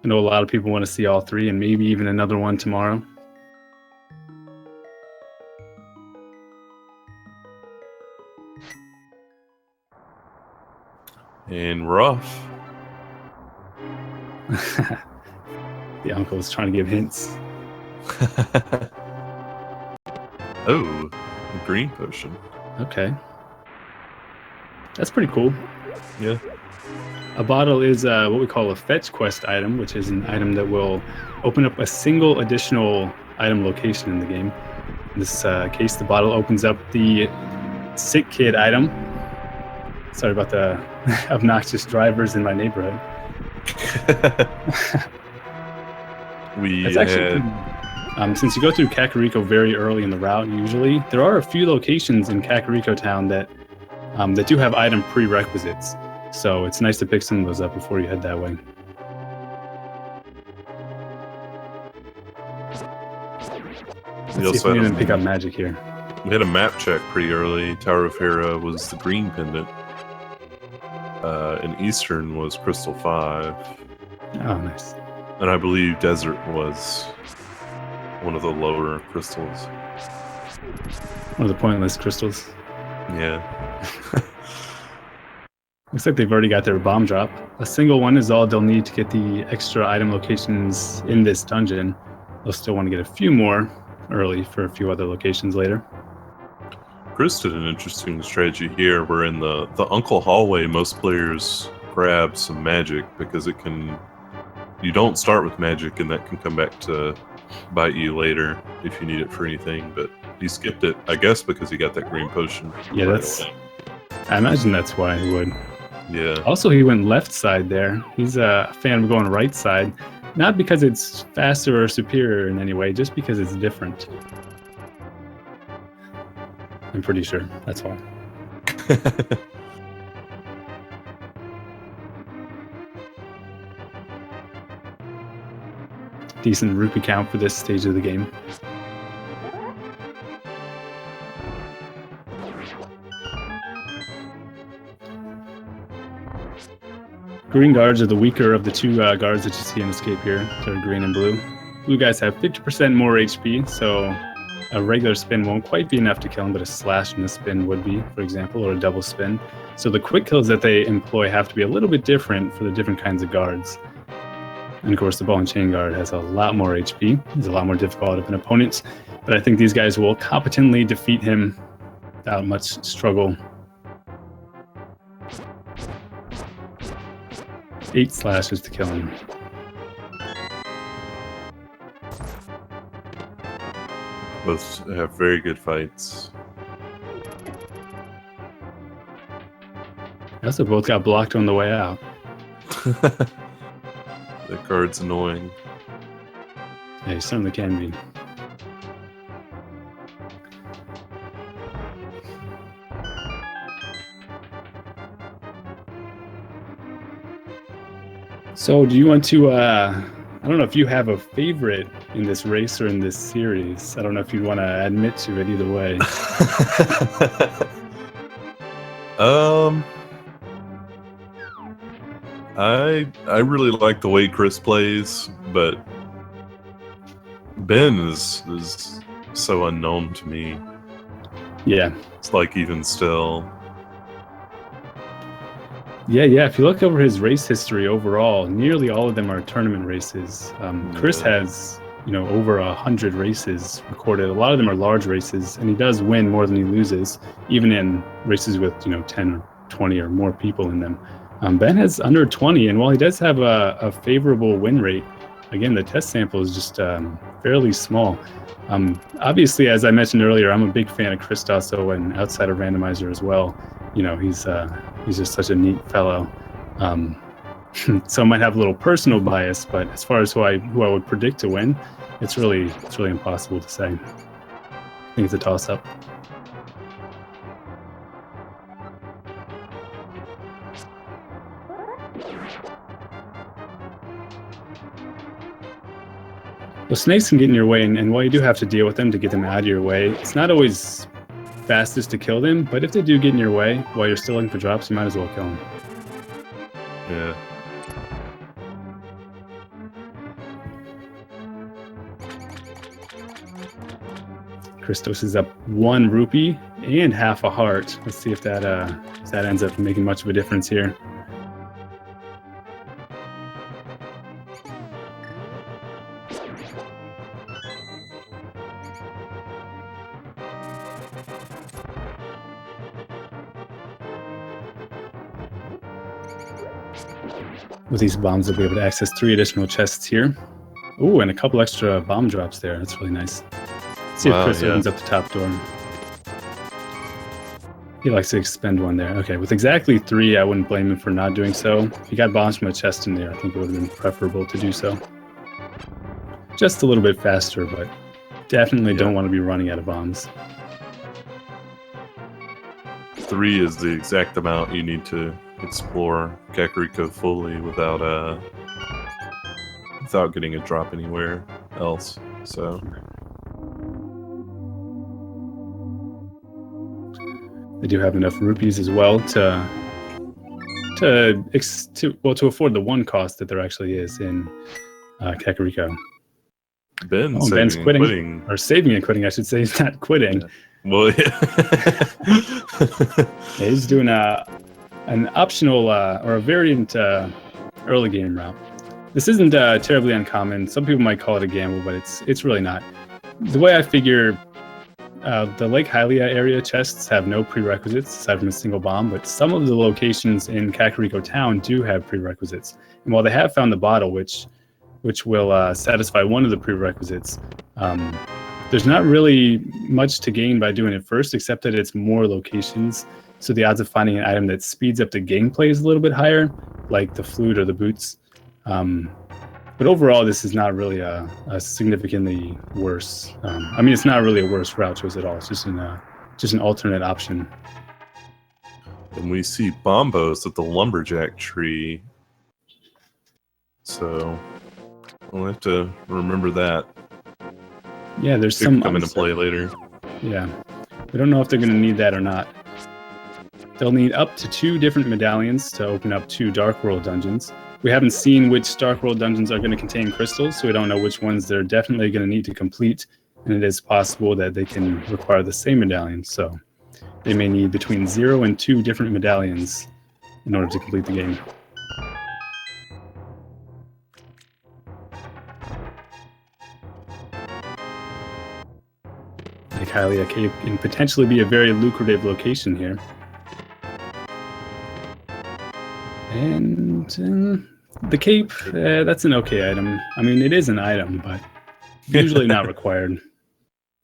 I know a lot of people want to see all three, and maybe even another one tomorrow. And rough. The uncle is trying to give hints. Oh, a green potion. Okay. That's pretty cool. Yeah. A bottle is what we call a fetch quest item, which is an item that will open up a single additional item location in the game. In this case, the bottle opens up the sick kid item. Sorry about the obnoxious drivers in my neighborhood. We since you go through Kakariko very early in the route, usually there are a few locations in Kakariko Town that do have item prerequisites. So it's nice to pick some of those up before you head that way. Let's see if we can pick up magic here. We had a map check pretty early. Tower of Hera was the green pendant. And Eastern was Crystal 5. Oh, nice. And I believe Desert was one of the lower crystals. One of the pointless crystals. Yeah. Looks like they've already got their bomb drop. A single one is all they'll need to get the extra item locations in this dungeon. They'll still want to get a few more early for a few other locations later. Chris did an interesting strategy here where in the Uncle hallway, most players grab some magic because it can... You don't start with magic and that can come back to bite you later if you need it for anything, but he skipped it, I guess, because he got that green potion. Yeah, that's... I imagine that's why he would. Yeah. Also, he went left side there. He's a fan of going right side. Not because it's faster or superior in any way, just because it's different. I'm pretty sure that's why. Decent rupee count for this stage of the game. Green guards are the weaker of the two guards that you see in Escape here. They're green and blue. Blue guys have 50% more HP, so a regular spin won't quite be enough to kill them, but a slash and a spin would be, for example, or a double spin. So the quick kills that they employ have to be a little bit different for the different kinds of guards. And of course, the ball and chain guard has a lot more HP. He's a lot more difficult of an opponent, but I think these guys will competently defeat him without much struggle. 8 slashes to kill him. Both have very good fights. They also both got blocked on the way out. That card's annoying. Yeah, he certainly can be. So do you want to, I don't know if you have a favorite in this race or in this series. I don't know if you'd want to admit to it either way. I really like the way Chris plays, but Ben is so unknown to me. Yeah. It's like even still. Yeah. If you look over his race history overall, nearly all of them are tournament races. Chris has, over 100 races recorded. A lot of them are large races, and he does win more than he loses, even in races with 10 or 20 or more people in them. Ben has under 20, and while he does have a favorable win rate, again, the test sample is just fairly small. Obviously, as I mentioned earlier, I'm a big fan of ChristosOwen outside of Randomizer as well. He's just such a neat fellow. So I might have a little personal bias, but as far as who I would predict to win, it's really impossible to say. I think it's a toss-up. Well, snakes can get in your way, and while you do have to deal with them to get them out of your way, it's not always fastest to kill them, but if they do get in your way while you're still looking for drops, you might as well kill them. Yeah. Christos is up 1 rupee and half a heart. Let's see if that ends up making much of a difference here. With these bombs, we'll be able to access 3 additional chests here. Ooh, and a couple extra bomb drops there. That's really nice. Let's see if Chris opens up the top door. He likes to expend 1 there. Okay, with exactly 3, I wouldn't blame him for not doing so. If he got bombs from a chest in there, I think it would have been preferable to do so. Just a little bit faster, but definitely don't want to be running out of bombs. 3 is the exact amount you need to explore Kakariko fully without getting a drop anywhere else. So they do have enough rupees as well to afford the 1 cost that there actually is in Kakariko. Ben's quitting, or saving and quitting, I should say. He's not quitting. Yeah. Well, yeah. He's doing an optional or a variant early game route. This isn't terribly uncommon. Some people might call it a gamble, but it's really not. The way I figure, the Lake Hylia area chests have no prerequisites aside from a single bomb, but some of the locations in Kakariko Town do have prerequisites. And while they have found the bottle, which will satisfy one of the prerequisites, there's not really much to gain by doing it first, except that it's more locations. So the odds of finding an item that speeds up the gameplay is a little bit higher, like the flute or the boots. But overall, this is not really a significantly worse. I mean, it's not really a worse route choice at all. It's just an alternate option. And we see bombos at the lumberjack tree, so we'll have to remember that. Yeah, there's some come into play later. Yeah, we don't know if they're going to need that or not. They'll need up to 2 different medallions to open up 2 Dark World dungeons. We haven't seen which Dark World dungeons are going to contain crystals, so we don't know which ones they're definitely going to need to complete, and it is possible that they can require the same medallion, so they may need between 0 and 2 different medallions in order to complete the game. Lake Hylia Cave can potentially be a very lucrative location here. And the cape, that's an okay item. I mean, it is an item, but usually not required.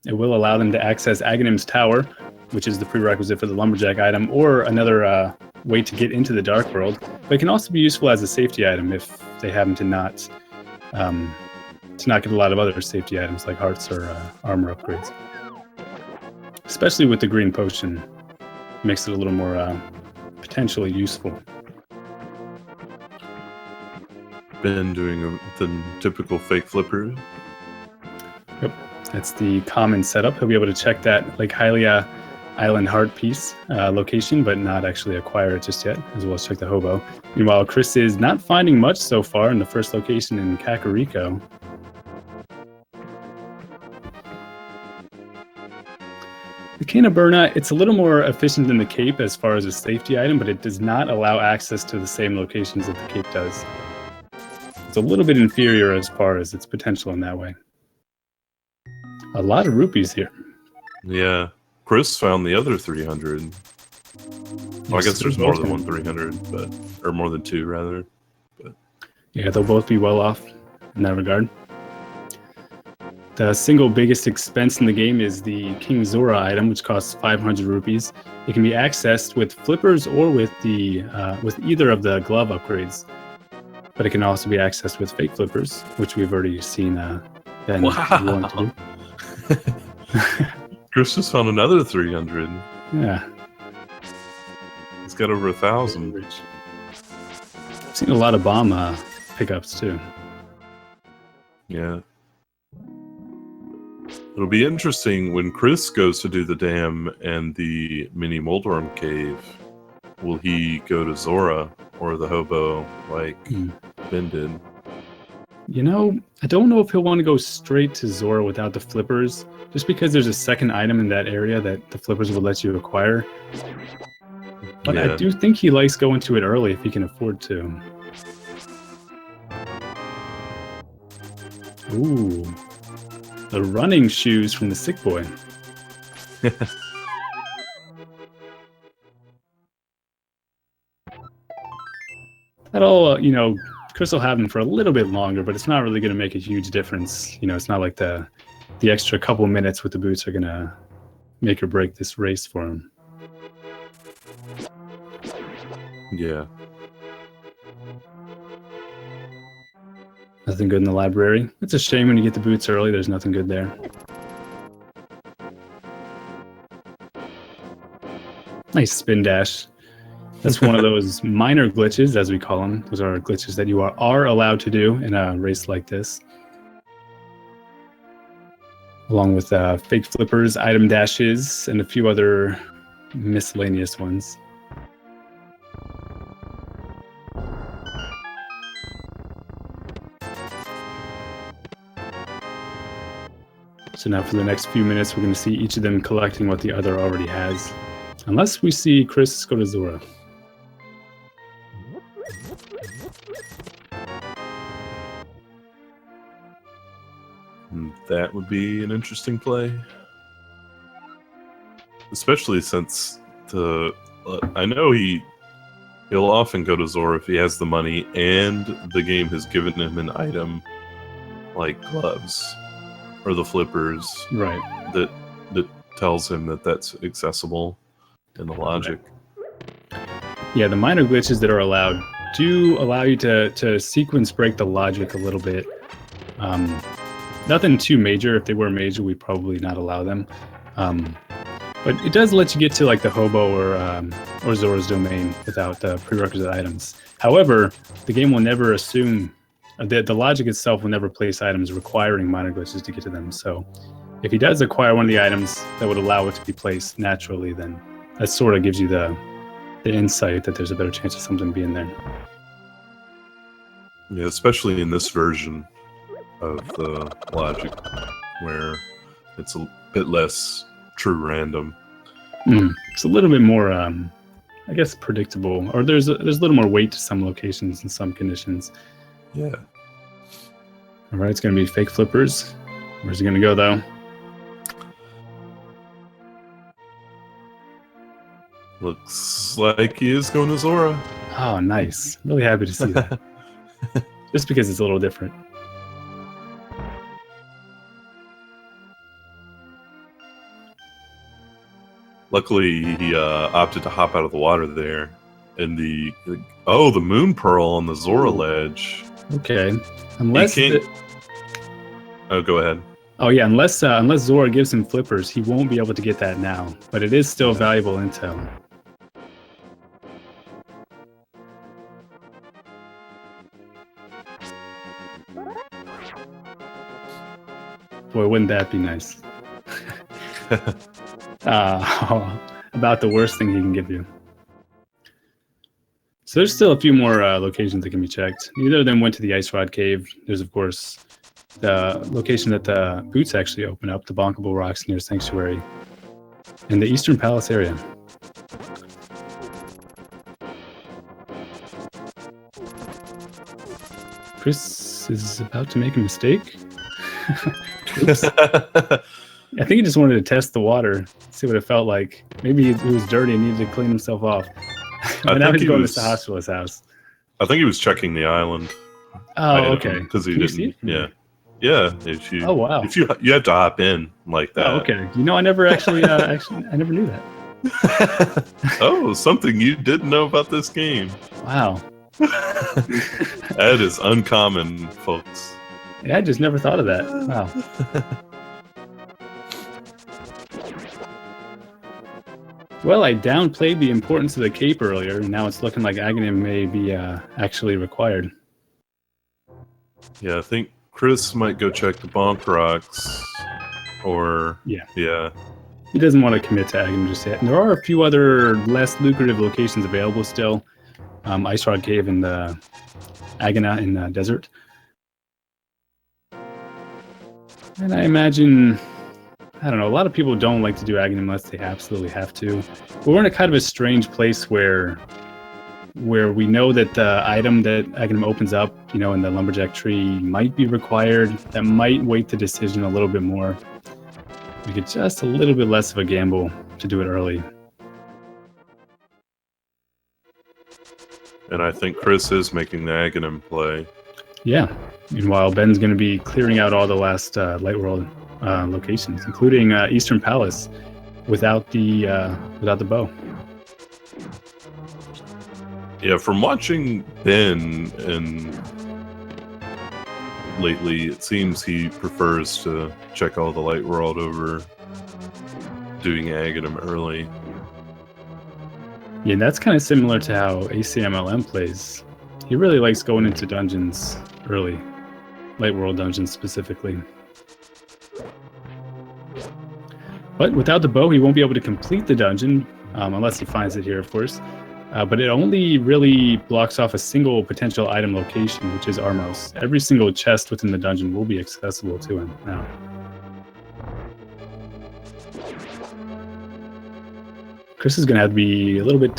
It will allow them to access Aghanim's Tower, which is the prerequisite for the lumberjack item, or another way to get into the Dark World. But it can also be useful as a safety item if they happen to not get a lot of other safety items like hearts or armor upgrades. Especially with the green potion, makes it a little more potentially useful. Ben doing the typical fake flipper. Yep, that's the common setup. He'll be able to check that Lake Hylia Island Heart piece location, but not actually acquire it just yet, as well as check the hobo. Meanwhile, Chris is not finding much so far in the first location in Kakariko. The Cane of Burna, it's a little more efficient than the Cape as far as a safety item, but it does not allow access to the same locations that the Cape does. It's a little bit inferior as far as its potential in that way. A lot of rupees here. Yeah. Chris found the other 300. Well, I guess there's more than 300, or more than 2 rather. But yeah, they'll both be well off in that regard. The single biggest expense in the game is the King Zora item, which costs 500 rupees. It can be accessed with flippers or with either of the glove upgrades. But it can also be accessed with fake flippers, which we've already seen Ben willing to do. Chris just found another 300. Yeah. He's got over 1,000. I've seen a lot of bomb pickups too. Yeah. It'll be interesting when Chris goes to do the dam and the mini Moldorm cave. Will he go to Zora or the hobo like Ben did? You know, I don't know if he'll want to go straight to Zora without the flippers, just because there's a second item in that area that the flippers will let you acquire. But I do think he likes going to it early if he can afford to. Ooh, the running shoes from the sick boy. That'll, you know, Chris will have them for a little bit longer, but it's not really going to make a huge difference. You know, it's not like the extra couple minutes with the boots are going to make or break this race for him. Yeah. Nothing good in the library. It's a shame when you get the boots early, there's nothing good there. Nice spin dash. That's one of those minor glitches, as we call them. Those are glitches that you are allowed to do in a race like this. Along with fake flippers, item dashes, and a few other miscellaneous ones. So now for the next few minutes, we're going to see each of them collecting what the other already has. Unless we see Chris go to Zora. That would be an interesting play. Especially since I know he'll often go to Zora if he has the money and the game has given him an item like gloves or the flippers, right? That tells him that that's accessible in the logic. Yeah, the minor glitches that are allowed do allow you to sequence break the logic a little bit. Nothing too major. If they were major, we'd probably not allow them. But it does let you get to like the hobo or Zora's domain without the prerequisite items. However, the game will never assume the logic itself will never place items requiring minor glitches to get to them. So if he does acquire one of the items that would allow it to be placed naturally, then that sort of gives you the insight that there's a better chance of something being there. Yeah, especially in this version of the logic where it's a bit less true random. It's a little bit more, I guess, predictable, or there's a little more weight to some locations and some conditions. Yeah. All right, it's going to be fake flippers. Where's he going to go, though? Looks like he is going to Zora. Oh, nice. Really happy to see that. Just because it's a little different. Luckily, he opted to hop out of the water there. And the moon pearl on the Zora ledge. Okay. Unless oh, go ahead. Oh yeah, unless Zora gives him flippers, he won't be able to get that now. But it is still valuable intel. Boy, wouldn't that be nice? About the worst thing he can give you. So there's still a few more locations that can be checked. Neither of them went to the Ice Rod Cave. There's, of course, the location that the boots actually open up, the Bonkable Rocks near Sanctuary, in the Eastern Palace area. Chris is about to make a mistake. Oops. I think he just wanted to test the water, see what it felt like. Maybe it was dirty and needed to clean himself off. But now he's going to Sahasula's house. I think he was checking the island. Oh, okay. Because he didn't. Yeah. Yeah. If you, oh, wow. If you have to hop in like that. Oh, okay. You know, I never actually, I never knew that. Oh, something you didn't know about this game. Wow. That is uncommon, folks. Yeah, I just never thought of that. Wow. Well, I downplayed the importance of the cape earlier, and now it's looking like ajneb may be actually required. Yeah, I think Chris might go check the Bonk Rocks, or... Yeah. He doesn't want to commit to ajneb just yet. And there are a few other less lucrative locations available still. Ice Rod Cave and the Agana in the desert. And I imagine, I don't know, a lot of people don't like to do agony unless they absolutely have to. But we're in a kind of a strange place where we know that the item that Aghanim opens up, in the lumberjack tree might be required. That might weight the decision a little bit more. We get just a little bit less of a gamble to do it early. And I think Chris is making the Aghanim play. Yeah. Meanwhile, Ben's going to be clearing out all the last Light World locations, including Eastern Palace, without the bow. Yeah, from watching Ben and lately, it seems he prefers to check all the Light World over doing Aghanim early. Yeah, and that's kind of similar to how ACMLM plays. He really likes going into dungeons early, Light World dungeons specifically. But without the bow, he won't be able to complete the dungeon, unless he finds it here, of course. But it only really blocks off a single potential item location, which is Armos. Every single chest within the dungeon will be accessible to him now. Chris is going to have to be a little bit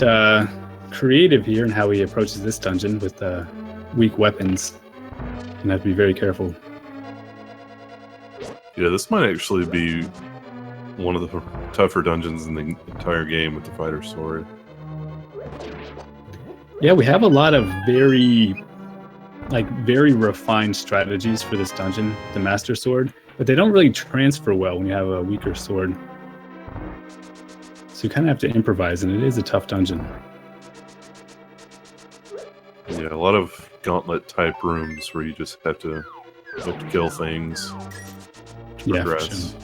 creative here in how he approaches this dungeon with weak weapons. Going to have to be very careful. Yeah, this might actually be one of the tougher dungeons in the entire game with the fighter sword. Yeah, we have a lot of very refined strategies for this dungeon, the Master Sword, but they don't really transfer well when you have a weaker sword. So you kind of have to improvise, and it is a tough dungeon. Yeah, a lot of gauntlet-type rooms where you just have to kill things to progress. For sure.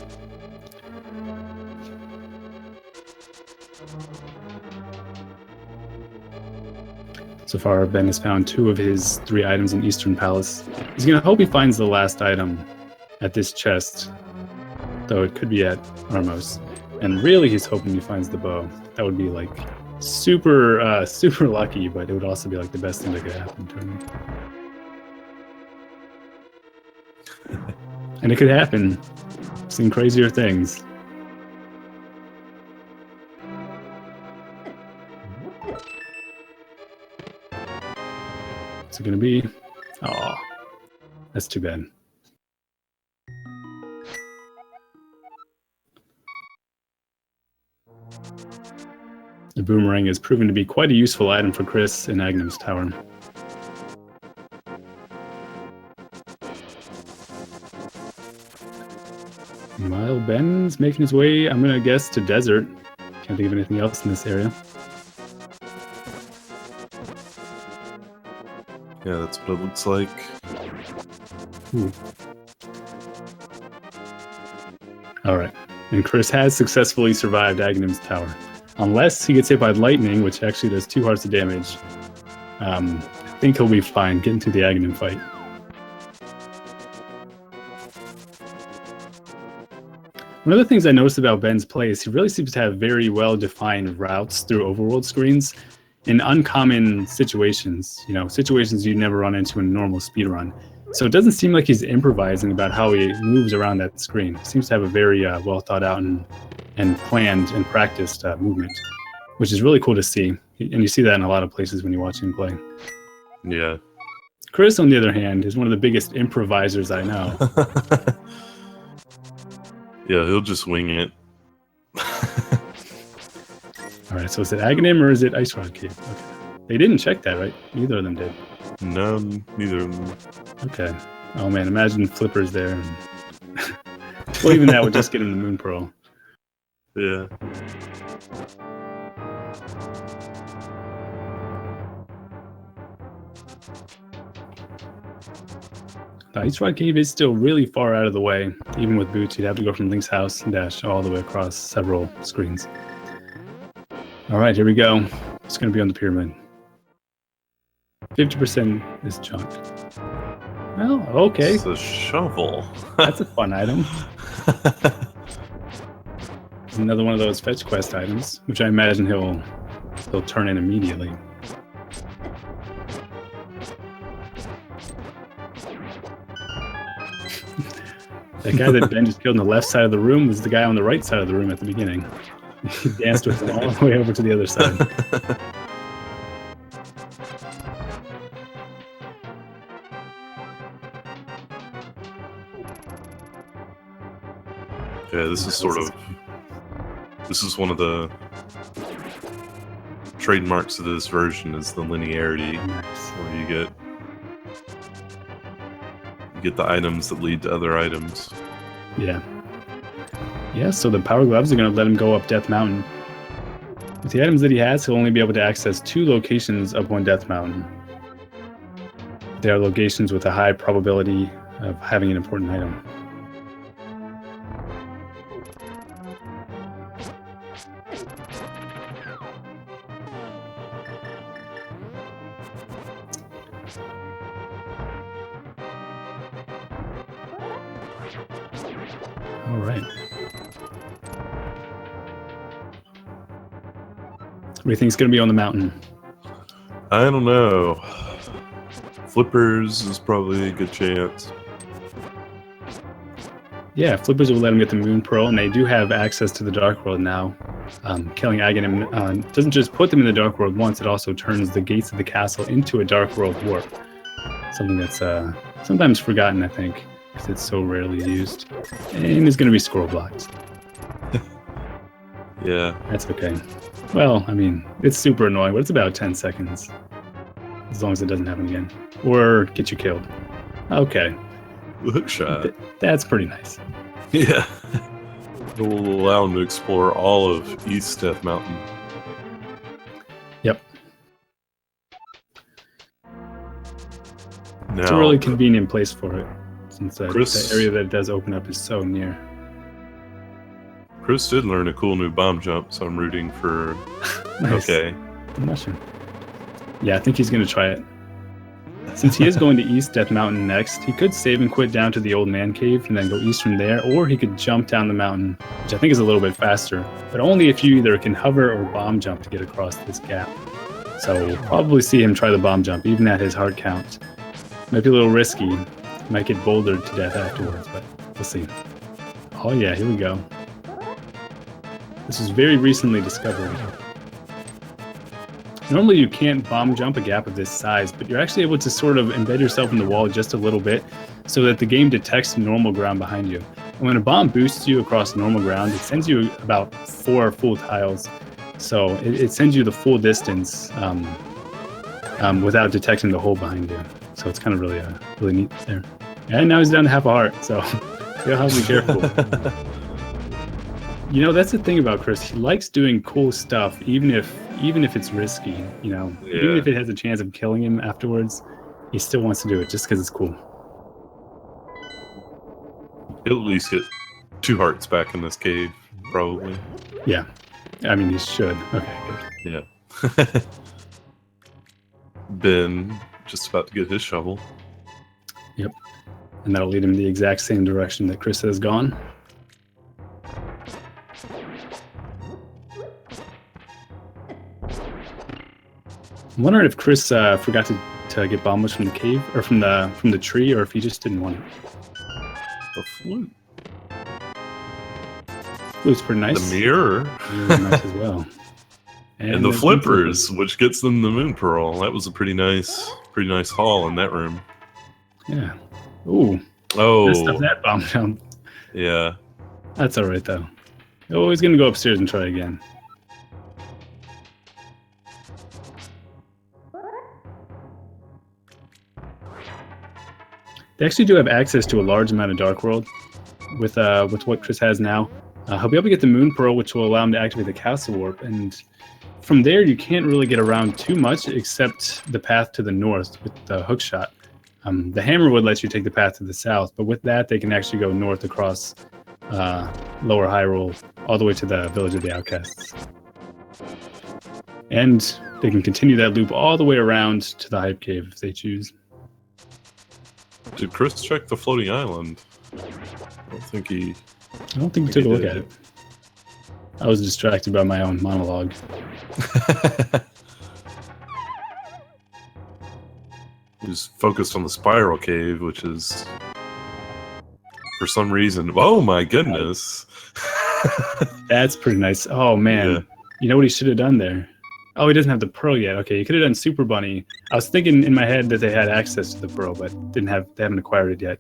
So far, Ben has found 2 of his 3 items in Eastern Palace. He's going to hope he finds the last item at this chest, though it could be at Armos. And really, he's hoping he finds the bow. That would be like super lucky, but it would also be like the best thing that could happen to him. And it could happen. I've seen crazier things. What's it gonna be? Oh, that's too bad. The boomerang has proven to be quite a useful item for Chris in Aghanim's tower. Meanwhile, Ben's making his way, I'm gonna guess, to desert. Can't think of anything else in this area. Yeah, that's what it looks like. Ooh. Alright, and Chris has successfully survived Aghanim's tower. Unless he gets hit by lightning, which actually does 2 hearts of damage. I think he'll be fine getting through the Aghanim fight. One of the things I noticed about Ben's play is he really seems to have very well-defined routes through overworld screens in uncommon situations, situations you'd never run into in a normal speedrun. So it doesn't seem like he's improvising about how he moves around that screen. He seems to have a very well thought out and planned and practiced movement, which is really cool to see. And you see that in a lot of places when you watch him play. Yeah. Chris, on the other hand, is one of the biggest improvisers I know. Yeah, he'll just wing it. All right, so is it Aghanim or is it Ice Rod Cave? Okay. They didn't check that, right? Neither of them did. No, neither of them. Okay. Oh man, imagine Flipper's there. Well, even that would just get him the Moon Pearl. Yeah. The Ice Rod Cave is still really far out of the way. Even with boots, you'd have to go from Link's house and dash all the way across several screens. All right, here we go. It's going to be on the pyramid. 50% is junk. Well, okay. It's a shovel. That's a fun item. It's another one of those fetch quest items, which I imagine he'll turn in immediately. That guy that Ben just killed on the left side of the room was the guy on the right side of the room at the beginning. He danced with him all the way over to the other side. Yeah, this is one of the trademarks of this version is the linearity, where you get the items that lead to other items. Yeah. Yeah, so the power gloves are going to let him go up Death Mountain. With the items that he has, he'll only be able to access 2 locations up one Death Mountain. They are locations with a high probability of having an important item. All right. What do you think is going to be on the mountain? I don't know. Flippers is probably a good chance. Yeah, Flippers will let him get the Moon Pearl, and they do have access to the Dark World now. Killing ajneb doesn't just put them in the Dark World once, it also turns the gates of the castle into a Dark World warp. Something that's sometimes forgotten, I think, because it's so rarely used. And it's going to be scroll blocked. Yeah. That's okay. Well, I mean, it's super annoying, but it's about 10 seconds. As long as it doesn't happen again. Or get you killed. Okay. Hook shot. That's pretty nice. Yeah. It will allow him to explore all of East Death Mountain. Yep. Now, It's a really convenient place for it, since the Chris- area that it does open up is so near. Chris did learn a cool new bomb jump, so I'm rooting for... Nice. Okay. Mushroom. Yeah, I think he's going to try it. Since he is going to East Death Mountain next, he could save and quit down to the Old Man Cave and then go east from there, or he could jump down the mountain, which I think is a little bit faster, but only if you either can hover or bomb jump to get across this gap. So we'll probably see him try the bomb jump, even at his heart count. Might be a little risky. Might get bouldered to death afterwards, but we'll see. Oh yeah, here we go. This was very recently discovered. Normally you can't bomb jump a gap of this size, but you're actually able to sort of embed yourself in the wall just a little bit so that the game detects normal ground behind you. And when a bomb boosts you across normal ground, it sends you about 4 full tiles. So it sends you the full distance without detecting the hole behind you. So it's kind of really neat there. And now he's down to half a heart, so you'll have to be careful. You know, that's the thing about Chris. He likes doing cool stuff, even if it's risky. You know, even if it has a chance of killing him afterwards, he still wants to do it just because it's cool. He'll at least get 2 hearts back in this cave, probably. Yeah, I mean he should. Okay, good. Yeah. Ben just about to get his shovel. Yep, and that'll lead him the exact same direction that Chris has gone. I'm wondering if Chris forgot to get bombers from the cave or from the tree, or if he just didn't want it. The flute. Flute's pretty nice. The mirror. Really nice as well. And the flippers, which gets them the Moon Pearl. That was a pretty nice haul in that room. Yeah. Ooh. Oh. Messed up that bomb jump. Yeah. That's all right though. Oh, he's gonna go upstairs and try again. They actually do have access to a large amount of Dark World with what Chris has now. He'll be able to get the Moon Pearl, which will allow him to activate the Castle Warp, and from there you can't really get around too much except the path to the north with the hook shot. The hammer would let you take the path to the south, but with that they can actually go north across Lower Hyrule all the way to the Village of the Outcasts. And they can continue that loop all the way around to the Hype Cave if they choose. Did Chris check the floating island? I don't think he took a look at it. I was distracted by my own monologue. He was focused on the spiral cave, which is for some reason. Oh my goodness. That's pretty nice. Oh man, Yeah. you know what he should have done there? Oh, he doesn't have the pearl yet. Okay, he could have done Super Bunny. I was thinking in my head that they had access to the pearl, but they haven't acquired it yet.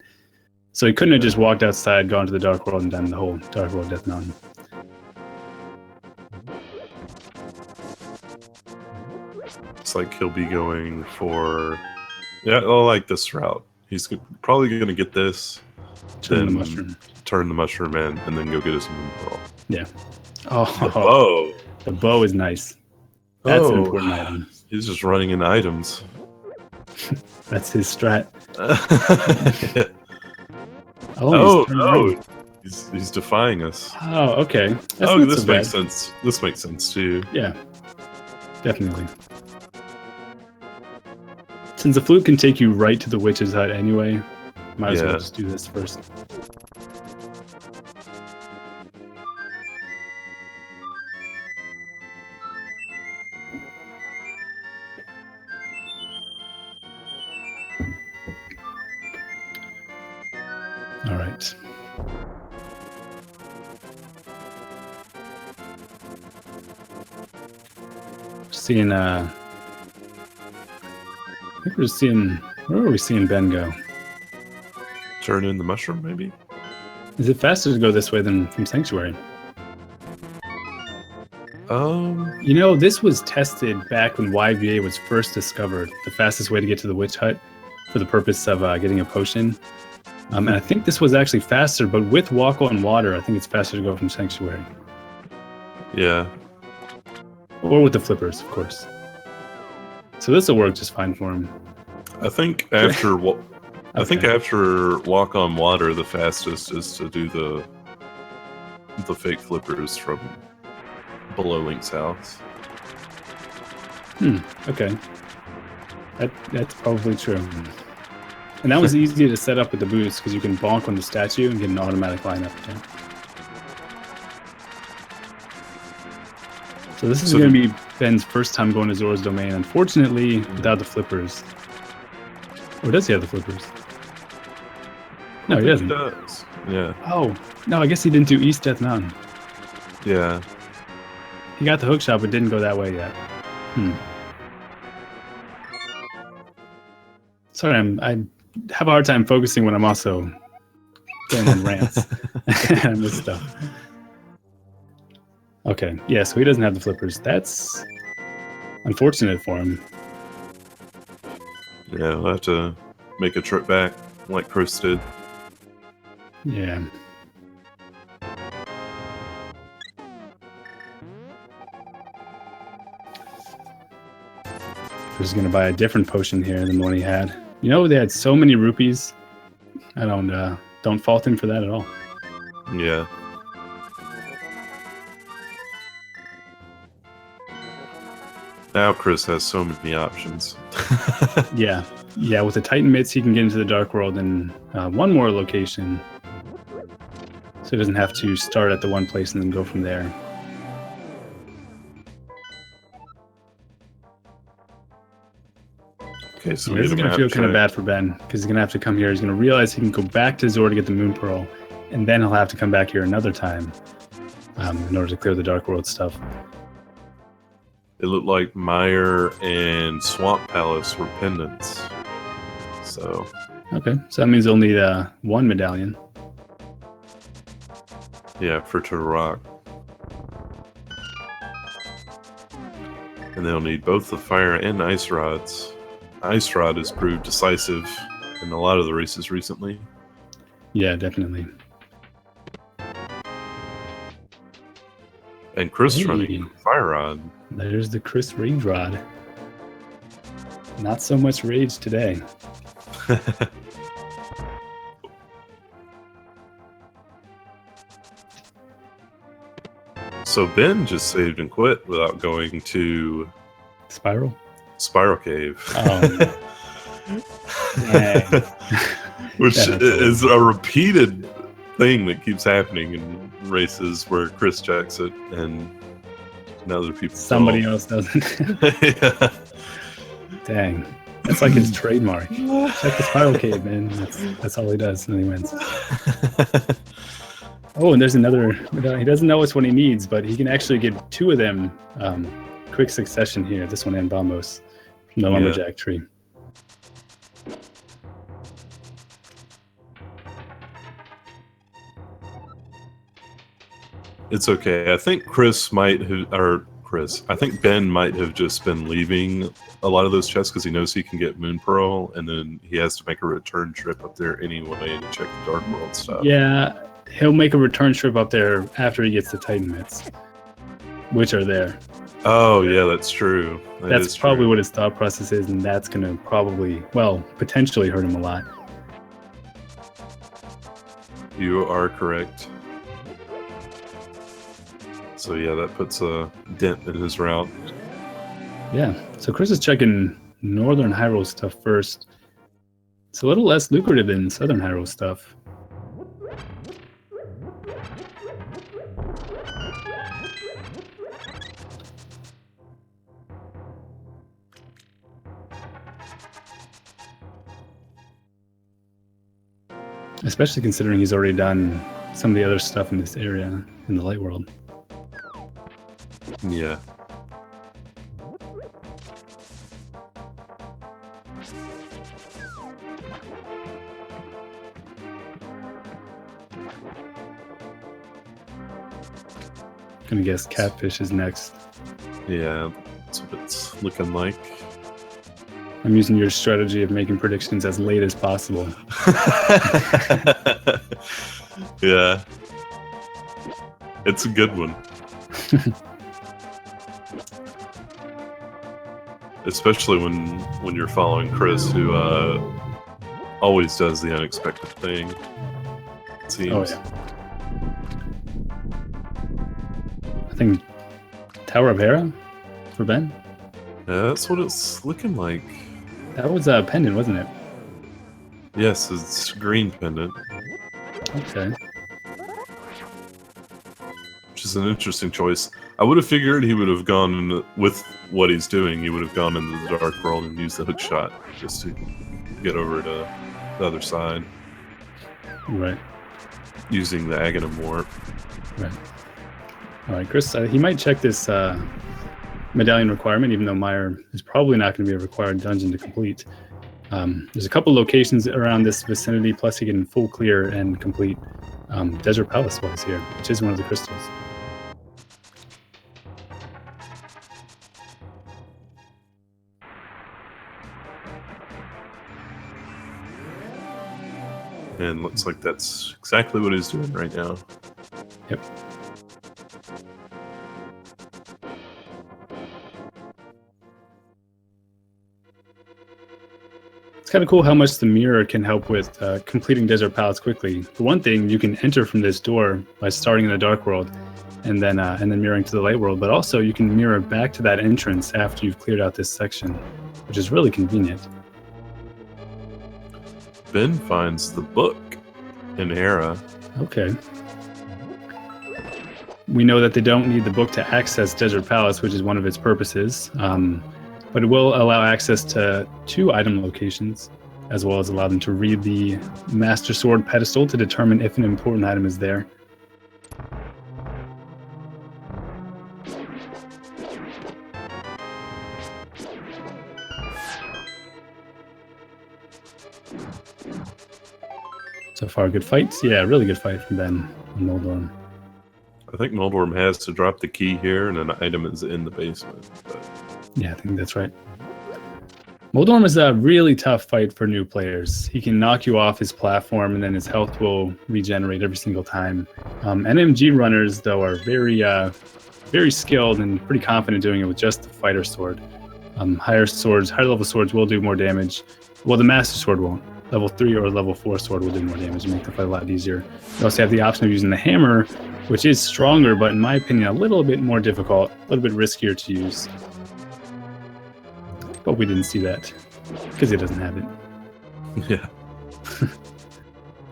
So he couldn't have just walked outside, gone to the Dark World, and done the whole Dark World Death Mountain. Looks like he'll be going for... Yeah, I like this route. He's probably going to get this, Turn the then mushroom. turn the mushroom in, and then go get his moon pearl. Yeah. Oh, The bow. the bow is nice. That's an Oh, important item. He's just running into items. That's his strat. Oh, he's no. He's defying us. Oh, okay. That's Oh, not this so bad. makes sense. This makes sense too. Yeah, definitely. Since the flute can take you right to the witch's hut anyway, might as well Yeah. just do this first. All right. Seeing, I think we're seeing, where are we seeing Ben go? Turn in the mushroom, maybe? Is it faster to go this way than from Sanctuary? You know, this was tested back when YVA was first discovered, the fastest way to get to the witch hut for the purpose of getting a potion. And I think this was actually faster, but with walk on water, I think it's faster to go from Sanctuary. Yeah. Or with the flippers, of course. So this will work just fine for him. I think after I think Okay. after walk on water, the fastest is to do the fake flippers from below Link's house. Okay. That's probably true. And that was easy to set up with the boots because you can bonk on the statue and get an automatic lineup. Yeah. So this is So going to be Ben's first time going to Zora's Domain, unfortunately, without the flippers. Or does he have the flippers? No, he doesn't. does. Yeah. Oh, no, I guess he didn't do East Death Mountain. Yeah. He got the hookshot, but didn't go that way yet. Sorry, I have a hard time focusing when I'm also going on rants and this stuff. Okay, yeah, so he doesn't have the flippers. That's unfortunate for him. Yeah, we'll have to make a trip back like Chris did. Yeah. He's gonna buy a different potion here than the one he had. You know, they had so many rupees. I don't fault him for that at all. Yeah. Now Chris has so many options. Yeah, with the Titan mitts, he can get into the Dark World in one more location. So he doesn't have to start at the one place and then go from there. Okay, so Yeah, we this is need a going to map feel kind of check. bad for Ben, because he's going to have to come here. He's going to realize he can go back to Zora to get the Moon Pearl, and then he'll have to come back here another time in order to clear the Dark World stuff. It looked like Meyer and Swamp Palace were pendants. So, Okay, so that means they'll need one medallion. yeah, for Turtle And they'll need both the fire and ice rods. Ice rod has proved decisive in a lot of the races recently. Yeah, definitely. And Chris Hey. running fire rod. There's the Chris Rage Rod. Not so much rage today. So Ben just saved and quit without going to Spiral? Spiral Cave. Oh, dang. Which That hurts a is a repeated thing that keeps happening in races where Chris checks it and other people Somebody don't. else doesn't. Yeah. Dang. That's like his trademark. Check the spiral cave, man. That's all he does, and he wins. Oh, and there's another. He doesn't know which one he needs, but he can actually get 2 of them. Quick succession here. This one and Bombos from the lumberjack tree. It's okay. I think I think Ben might have just been leaving a lot of those chests because he knows he can get Moon Pearl, and then he has to make a return trip up there anyway to check the Dark World stuff. Yeah, he'll make a return trip up there after he gets the Titan Mitts, which are there. Oh, yeah, that's true. That's probably what his thought process is, and that's going to probably, potentially hurt him a lot. You are correct. So yeah, that puts a dent in his route. Yeah, so Chris is checking Northern Hyrule stuff first. It's a little less lucrative than Southern Hyrule stuff. Especially considering he's already done some of the other stuff in this area in the Light World. Yeah. Gonna guess Catfish is next. Yeah, that's what it's looking like. I'm using your strategy of making predictions as late as possible. Yeah. It's a good one. Especially when you're following Chris, who always does the unexpected thing, it seems. Oh, yeah. I think Tower of Hera for Ben? Yeah, that's what it's looking like. That was a pendant, wasn't it? Yes, it's green pendant. Okay. Which is an interesting choice. I would have figured he would have gone with what he's doing. He would have gone into the Dark World and used the hook shot just to get over to the other side. Right. Using the Aghanim warp. Right. All right, Chris, he might check this medallion requirement, even though Meyer is probably not going to be a required dungeon to complete. There's a couple locations around this vicinity, plus he can full clear and complete Desert Palace while he's here, which is one of the crystals. And looks like that's exactly what he's doing right now. Yep. It's kind of cool how much the mirror can help with completing Desert Palace quickly. For one thing, you can enter from this door by starting in the Dark World and then mirroring to the Light World, but also you can mirror back to that entrance after you've cleared out this section, which is really convenient. Ben finds the book in Hera. Okay. We know that they don't need the book to access Desert Palace, which is one of its purposes, but it will allow access to 2 item locations, as well as allow them to read the Master Sword pedestal to determine if an important item is there. So far, good fights. Yeah, really good fight from Ben and Noldorm. I think Noldorm has to drop the key here, and an item is in the basement. But... yeah, I think that's right. Noldorm is a really tough fight for new players. He can knock you off his platform, and then his health will regenerate every single time. NMG runners, though, are very skilled and pretty confident doing it with just the fighter sword. Higher level swords will do more damage. Well, the Master Sword won't. Level 3 or level 4 sword will do more damage and make the fight a lot easier. You also have the option of using the hammer, which is stronger, but in my opinion, a little bit more difficult, a little bit riskier to use. But we didn't see that, because he doesn't have it. Yeah.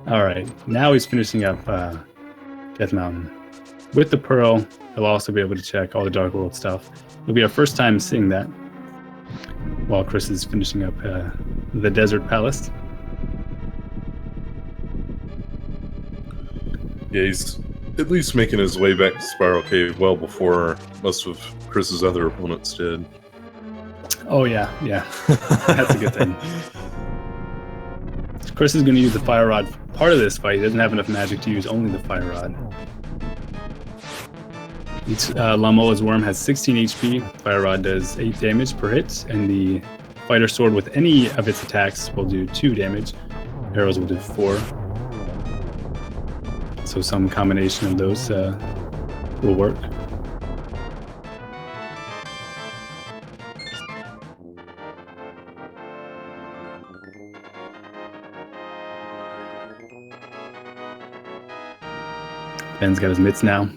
All right, now he's finishing up Death Mountain. With the Pearl, he'll also be able to check all the Dark World stuff. It'll be our first time seeing that. while Chris is finishing up the Desert Palace. Yeah, he's at least making his way back to Spiral Cave well before most of Chris's other opponents did. Oh, yeah. That's a good thing. Chris is going to use the Fire Rod for part of this fight. He doesn't have enough magic to use only the Fire Rod. Each Lamola's Worm has 16 HP. Fire Rod does 8 damage per hit, and the Fighter Sword with any of its attacks will do 2 damage. Arrows will do 4. So some combination of those will work. Ben's got his mitts now.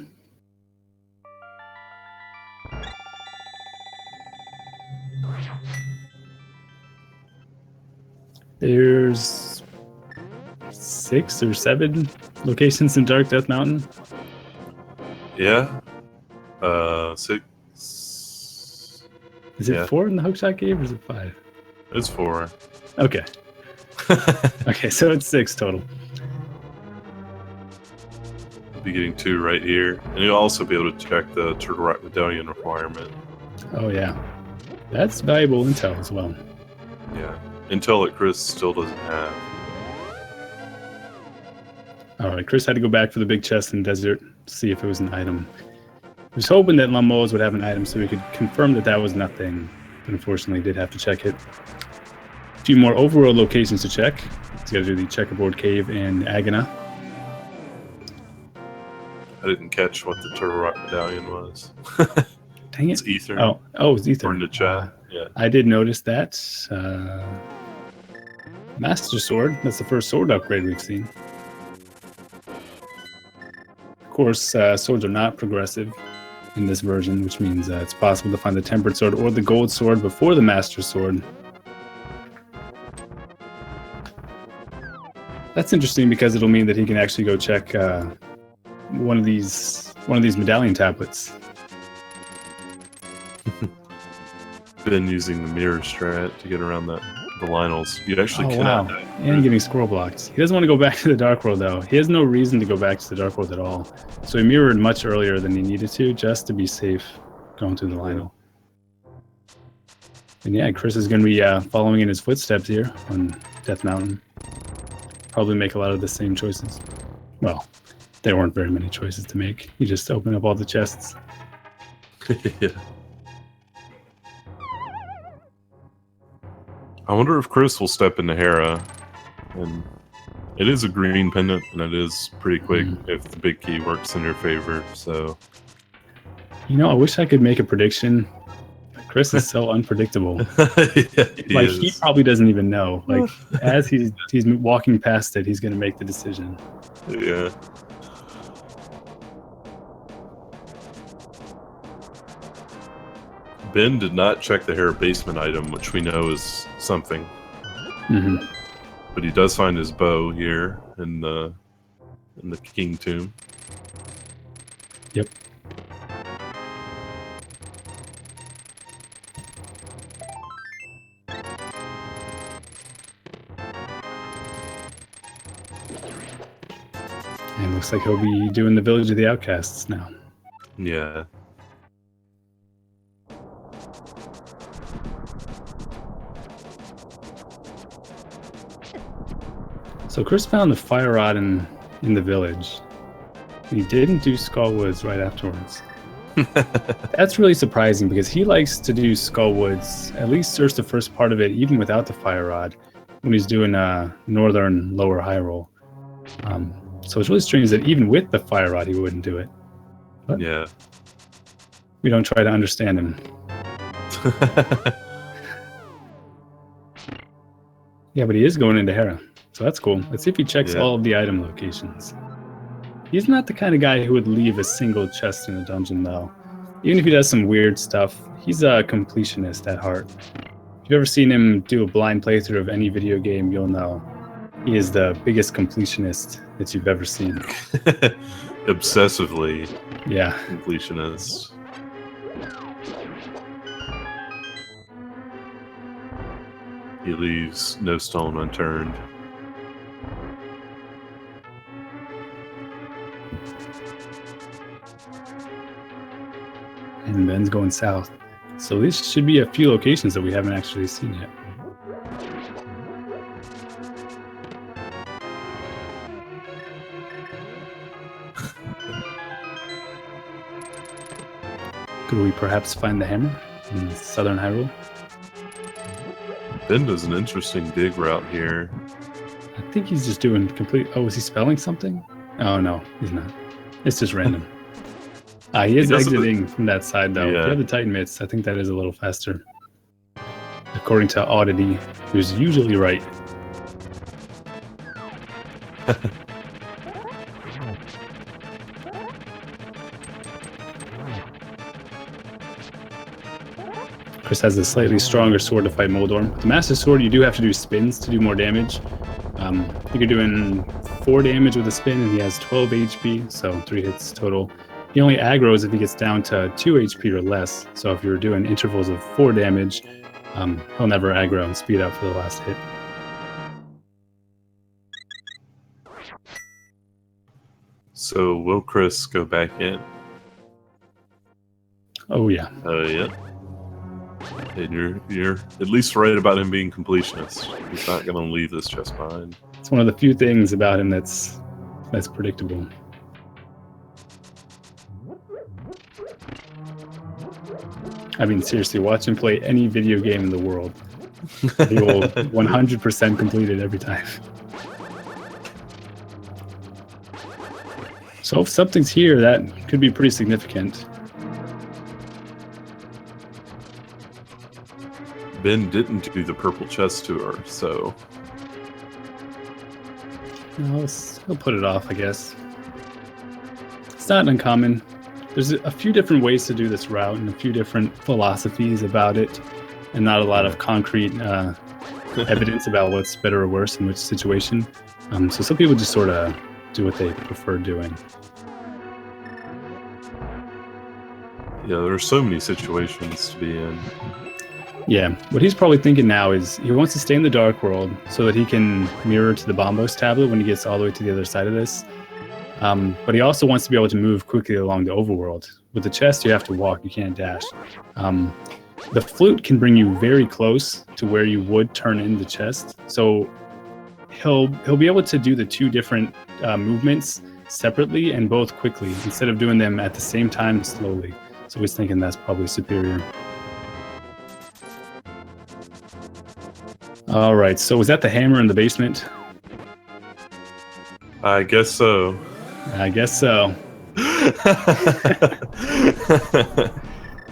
There's 6 or 7 locations in Dark Death Mountain. Yeah. 6. Is it 4 in the Hookshot Cave or is it 5? It's 4. Okay. Okay, so it's 6 total. Be getting 2 right here, and you'll also be able to check the Turtle Rock Medallion requirement. Oh yeah, that's valuable intel as well. Yeah, intel that Chris still doesn't have. All right, Chris had to go back for the big chest in the desert to see if it was an item. He was hoping that Lamo's would have an item so he could confirm that that was nothing, but unfortunately did have to check it. A few more overworld locations to check. He's got to do the Checkerboard Cave and Agana. I didn't catch what the Turtle Rock Medallion was. Dang it. It's Ether. Oh, it's Ether. Or in the chat. Yeah. I did notice that. Master Sword. That's the first sword upgrade we've seen. Of course, swords are not progressive in this version, which means it's possible to find the Tempered Sword or the Gold Sword before the Master Sword. That's interesting because it'll mean that he can actually go check one of these medallion tablets. Been using the mirror strat to get around the Lionels. You actually cannot. Wow. And getting scroll blocked. He doesn't want to go back to the Dark World though. He has no reason to go back to the Dark World at all. So he mirrored much earlier than he needed to, just to be safe going through the Lionel. And yeah, Chris is going to be following in his footsteps here on Death Mountain. Probably make a lot of the same choices. Well, there weren't very many choices to make. You just open up all the chests. Yeah. I wonder if Chris will step into Hera. And it is a green pendant, and it is pretty quick if the big key works in your favor. So, you know, I wish I could make a prediction. Chris is so unpredictable. Yeah, he probably doesn't even know. Like as he's walking past it, he's going to make the decision. Yeah. Ben did not check the Hera basement item, which we know is something. Mm-hmm. But he does find his bow here in the King Tomb. Yep. And looks like he'll be doing the Village of the Outcasts now. Yeah. So Chris found the fire rod in the village. He didn't do Skullwoods right afterwards. That's really surprising because he likes to do Skullwoods, at least search the first part of it, even without the fire rod, when he's doing Northern Lower Hyrule. So it's really strange that even with the fire rod, he wouldn't do it. But yeah. We don't try to understand him. Yeah, but he is going into Hera. So that's cool. Let's see if he checks all of the item locations. He's not the kind of guy who would leave a single chest in a dungeon, though. Even if he does some weird stuff, he's a completionist at heart. If you've ever seen him do a blind playthrough of any video game, you'll know he is the biggest completionist that you've ever seen. Obsessively. Yeah. Completionist. He leaves no stone unturned. And Ben's going south. So these should be a few locations that we haven't actually seen yet. Could we perhaps find the hammer in southern Hyrule? Ben does an interesting dig route here. I think he's just doing complete... Oh, is he spelling something? Oh, no, he's not. It's just random. He is exiting from that side, though. Yeah. If you have the Titan Mitts, I think that is a little faster. According to Oddity, who's usually right. Chris has a slightly stronger sword to fight Moldorm. The Master Sword, you do have to do spins to do more damage. I think you're doing 4 damage with a spin, and he has 12 HP, so 3 hits total. He only aggroes if he gets down to 2 HP or less. So if you're doing intervals of 4 damage, he'll never aggro and speed up for the last hit. So will Chris go back in? Oh yeah. Yeah. And you're at least right about him being completionist. He's not going to leave this chest behind. It's one of the few things about him that's predictable. I mean, seriously, watch him play any video game in the world. He will 100% complete it every time. So if something's here, that could be pretty significant. Ben didn't do the purple chest tour, so... He'll put it off, I guess. It's not uncommon. There's a few different ways to do this route and a few different philosophies about it, and not a lot of concrete evidence about what's better or worse in which situation. So some people just sort of do what they prefer doing. Yeah, there are so many situations to be in. Yeah, what he's probably thinking now is he wants to stay in the Dark World so that he can mirror to the Bombos tablet when he gets all the way to the other side of this. But he also wants to be able to move quickly along the overworld. With the chest, you have to walk, you can't dash. The flute can bring you very close to where you would turn in the chest. So he'll be able to do the 2 different movements separately and both quickly, instead of doing them at the same time slowly. So he's thinking that's probably superior. All right, so was that the hammer in the basement? I guess so. I guess so.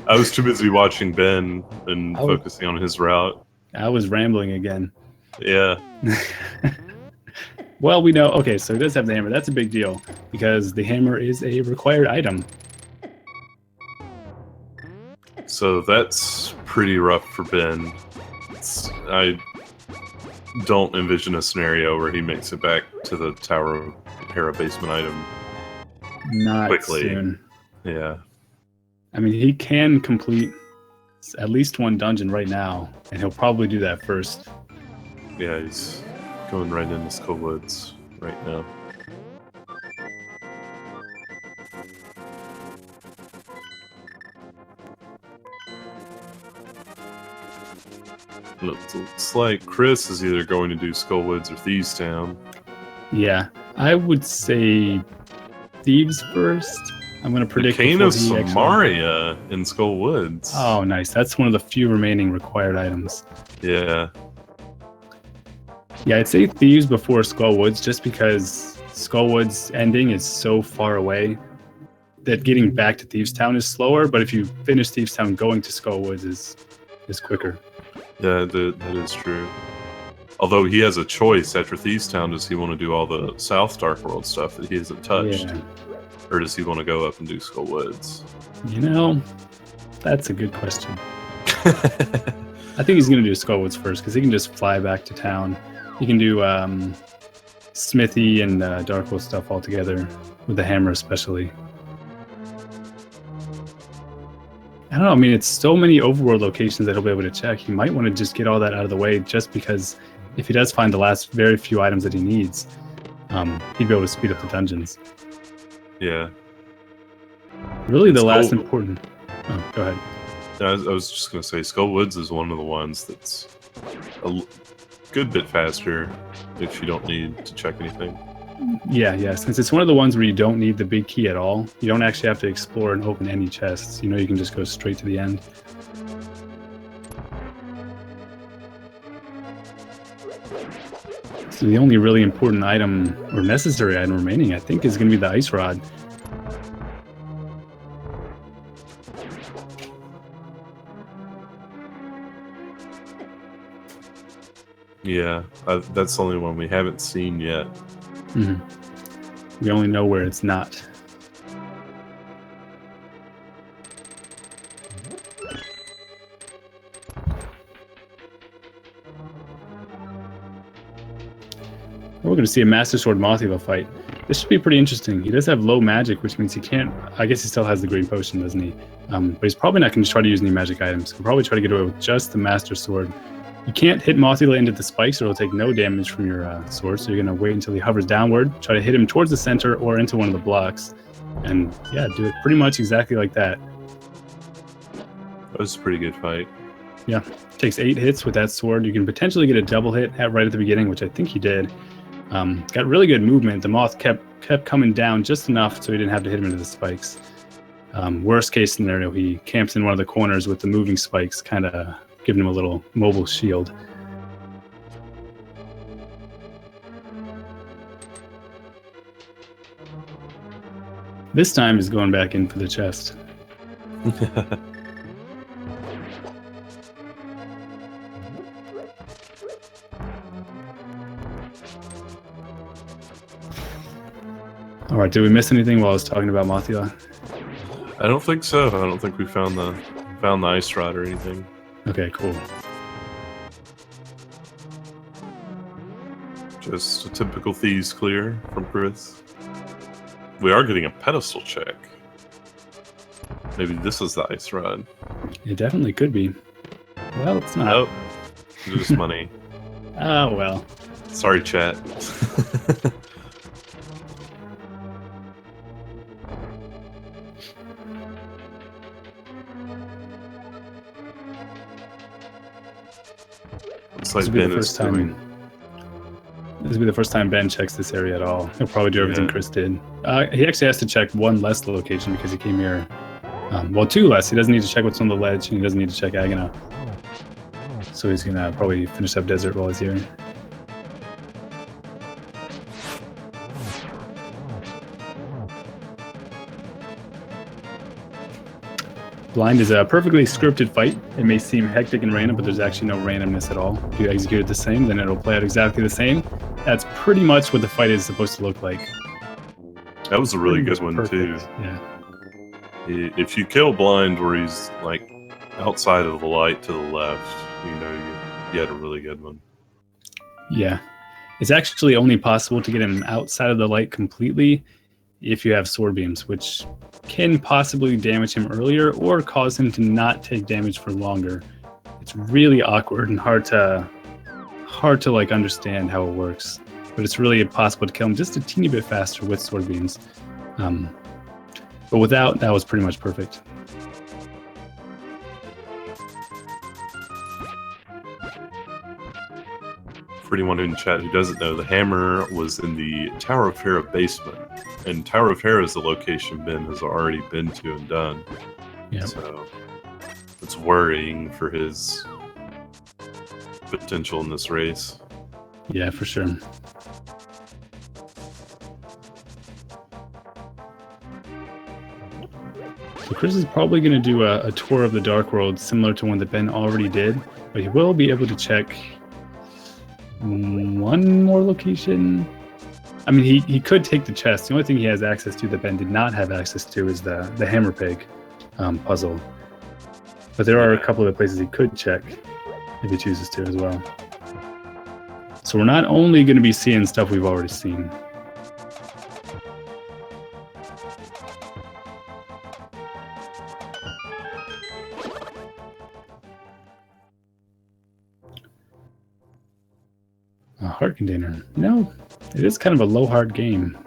I was too busy watching Ben and focusing on his route. I was rambling again. Yeah. Well, we know. Okay, so he does have the hammer. That's a big deal because the hammer is a required item. So that's pretty rough for Ben. I don't envision a scenario where he makes it back to the Tower of Hera basement item Not quickly. Soon. Yeah. I mean, he can complete at least 1 dungeon right now, and he'll probably do that first. Yeah, he's going right into Skull Woods right now. Looks like Chris is either going to do Skull Woods or Thieves Town. Yeah, I would say Thieves first. I'm going to predict Cane of Samaria in Skull Woods. Oh, nice. That's one of the few remaining required items. Yeah. Yeah, I'd say Thieves before Skull Woods, just because Skull Woods ending is so far away that getting back to Thieves Town is slower, but if you finish Thieves Town, going to Skull Woods is quicker. Yeah, that is true. Although he has a choice after Thieves Town, does he want to do all the South Dark World stuff that he hasn't touched? Yeah. Or does he want to go up and do Skull Woods? You know, that's a good question. I think he's going to do Skull Woods first, because he can just fly back to town. He can do Smithy and Dark World stuff all together, with the hammer especially. I don't know. I mean, it's so many overworld locations that he'll be able to check. He might want to just get all that out of the way, just because if he does find the last very few items that he needs, he'd be able to speed up the dungeons. Yeah. Really, the last important... Oh, go ahead. I was just going to say, Skull Woods is one of the ones that's a good bit faster if you don't need to check anything. Yeah. Since it's one of the ones where you don't need the big key at all, you don't actually have to explore and open any chests. You can just go straight to the end. So the only really important item, or necessary item remaining, I think, is going to be the ice rod. Yeah, that's the only one we haven't seen yet. Mm-hmm. We only know where it's not. We're going to see a Master Sword Mothula fight. This should be pretty interesting. He does have low magic, which means he can't... I guess he still has the Green Potion, doesn't he? But he's probably not going to try to use any magic items. He'll probably try to get away with just the Master Sword. You can't hit Mothula into the spikes or it'll take no damage from your sword, so you're going to wait until he hovers downward, try to hit him towards the center or into one of the blocks, and yeah, do it pretty much exactly like that. That was a pretty good fight. Yeah, takes 8 hits with that sword. You can potentially get a double hit right at the beginning, which I think he did. Got really good movement. The moth kept coming down just enough so he didn't have to hit him into the spikes. Worst case scenario, he camps in one of the corners with the moving spikes, kind of giving him a little mobile shield. This time he's going back in for the chest. All right, did we miss anything while I was talking about Mothula? I don't think so. I don't think we found the ice rod or anything. Okay, cool. Just a typical thieves clear from Chris. We are getting a pedestal check. Maybe this is the ice rod. It definitely could be. Well, it's not. Nope. Just money. Oh, well. Sorry, chat. Looks like Ben is doing... This will be the first time Ben checks this area at all. He'll probably do everything Chris did. He actually has to check one less location because he came here. Well, 2 less. He doesn't need to check what's on the ledge, and he doesn't need to check Agana. So he's going to probably finish up Desert while he's here. Blind is a perfectly scripted fight. It may seem hectic and random, but there's actually no randomness at all. If you execute it the same, then it'll play out exactly the same. That's pretty much what the fight is supposed to look like. That was a really good one, too. Yeah. If you kill Blind where he's like outside of the light to the left, you had a really good one. Yeah. It's actually only possible to get him outside of the light completely if you have sword beams, which can possibly damage him earlier or cause him to not take damage for longer. It's really awkward and hard to like understand how it works, but it's really possible to kill him just a teeny bit faster with sword beams. But without, that was pretty much perfect. For anyone in chat who doesn't know, the hammer was in the Tower of Hera basement. And Tower of Hera is the location Ben has already been to and done. Yep. So it's worrying for his potential in this race. Yeah, for sure. So Chris is probably going to do a tour of the Dark World similar to one that Ben already did, but he will be able to check one more location. I mean, he could take the chest. The only thing he has access to that Ben did not have access to is the hammer pig puzzle. But there are a couple of places he could check if he chooses to as well. So we're not only going to be seeing stuff we've already seen. heart container. You know, it is kind of a low heart game.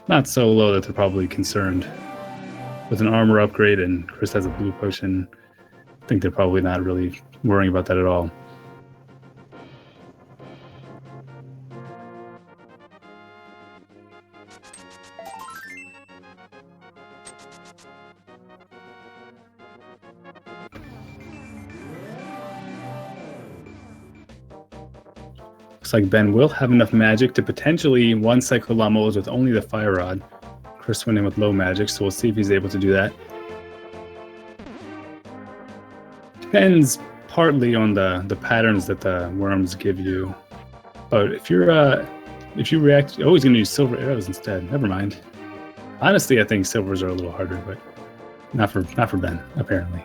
Not so low that they're probably concerned. With an armor upgrade and Chris has a blue potion, I think they're probably not really worrying about that at all. Looks like Ben will have enough magic to potentially one-cycle Lamolas with only the Fire Rod. Chris went in with low magic, so we'll see if he's able to do that. Depends partly on the patterns that the worms give you. But if you react, oh, he's going to use silver arrows instead. Never mind. Honestly, I think silvers are a little harder, but not for Ben, apparently.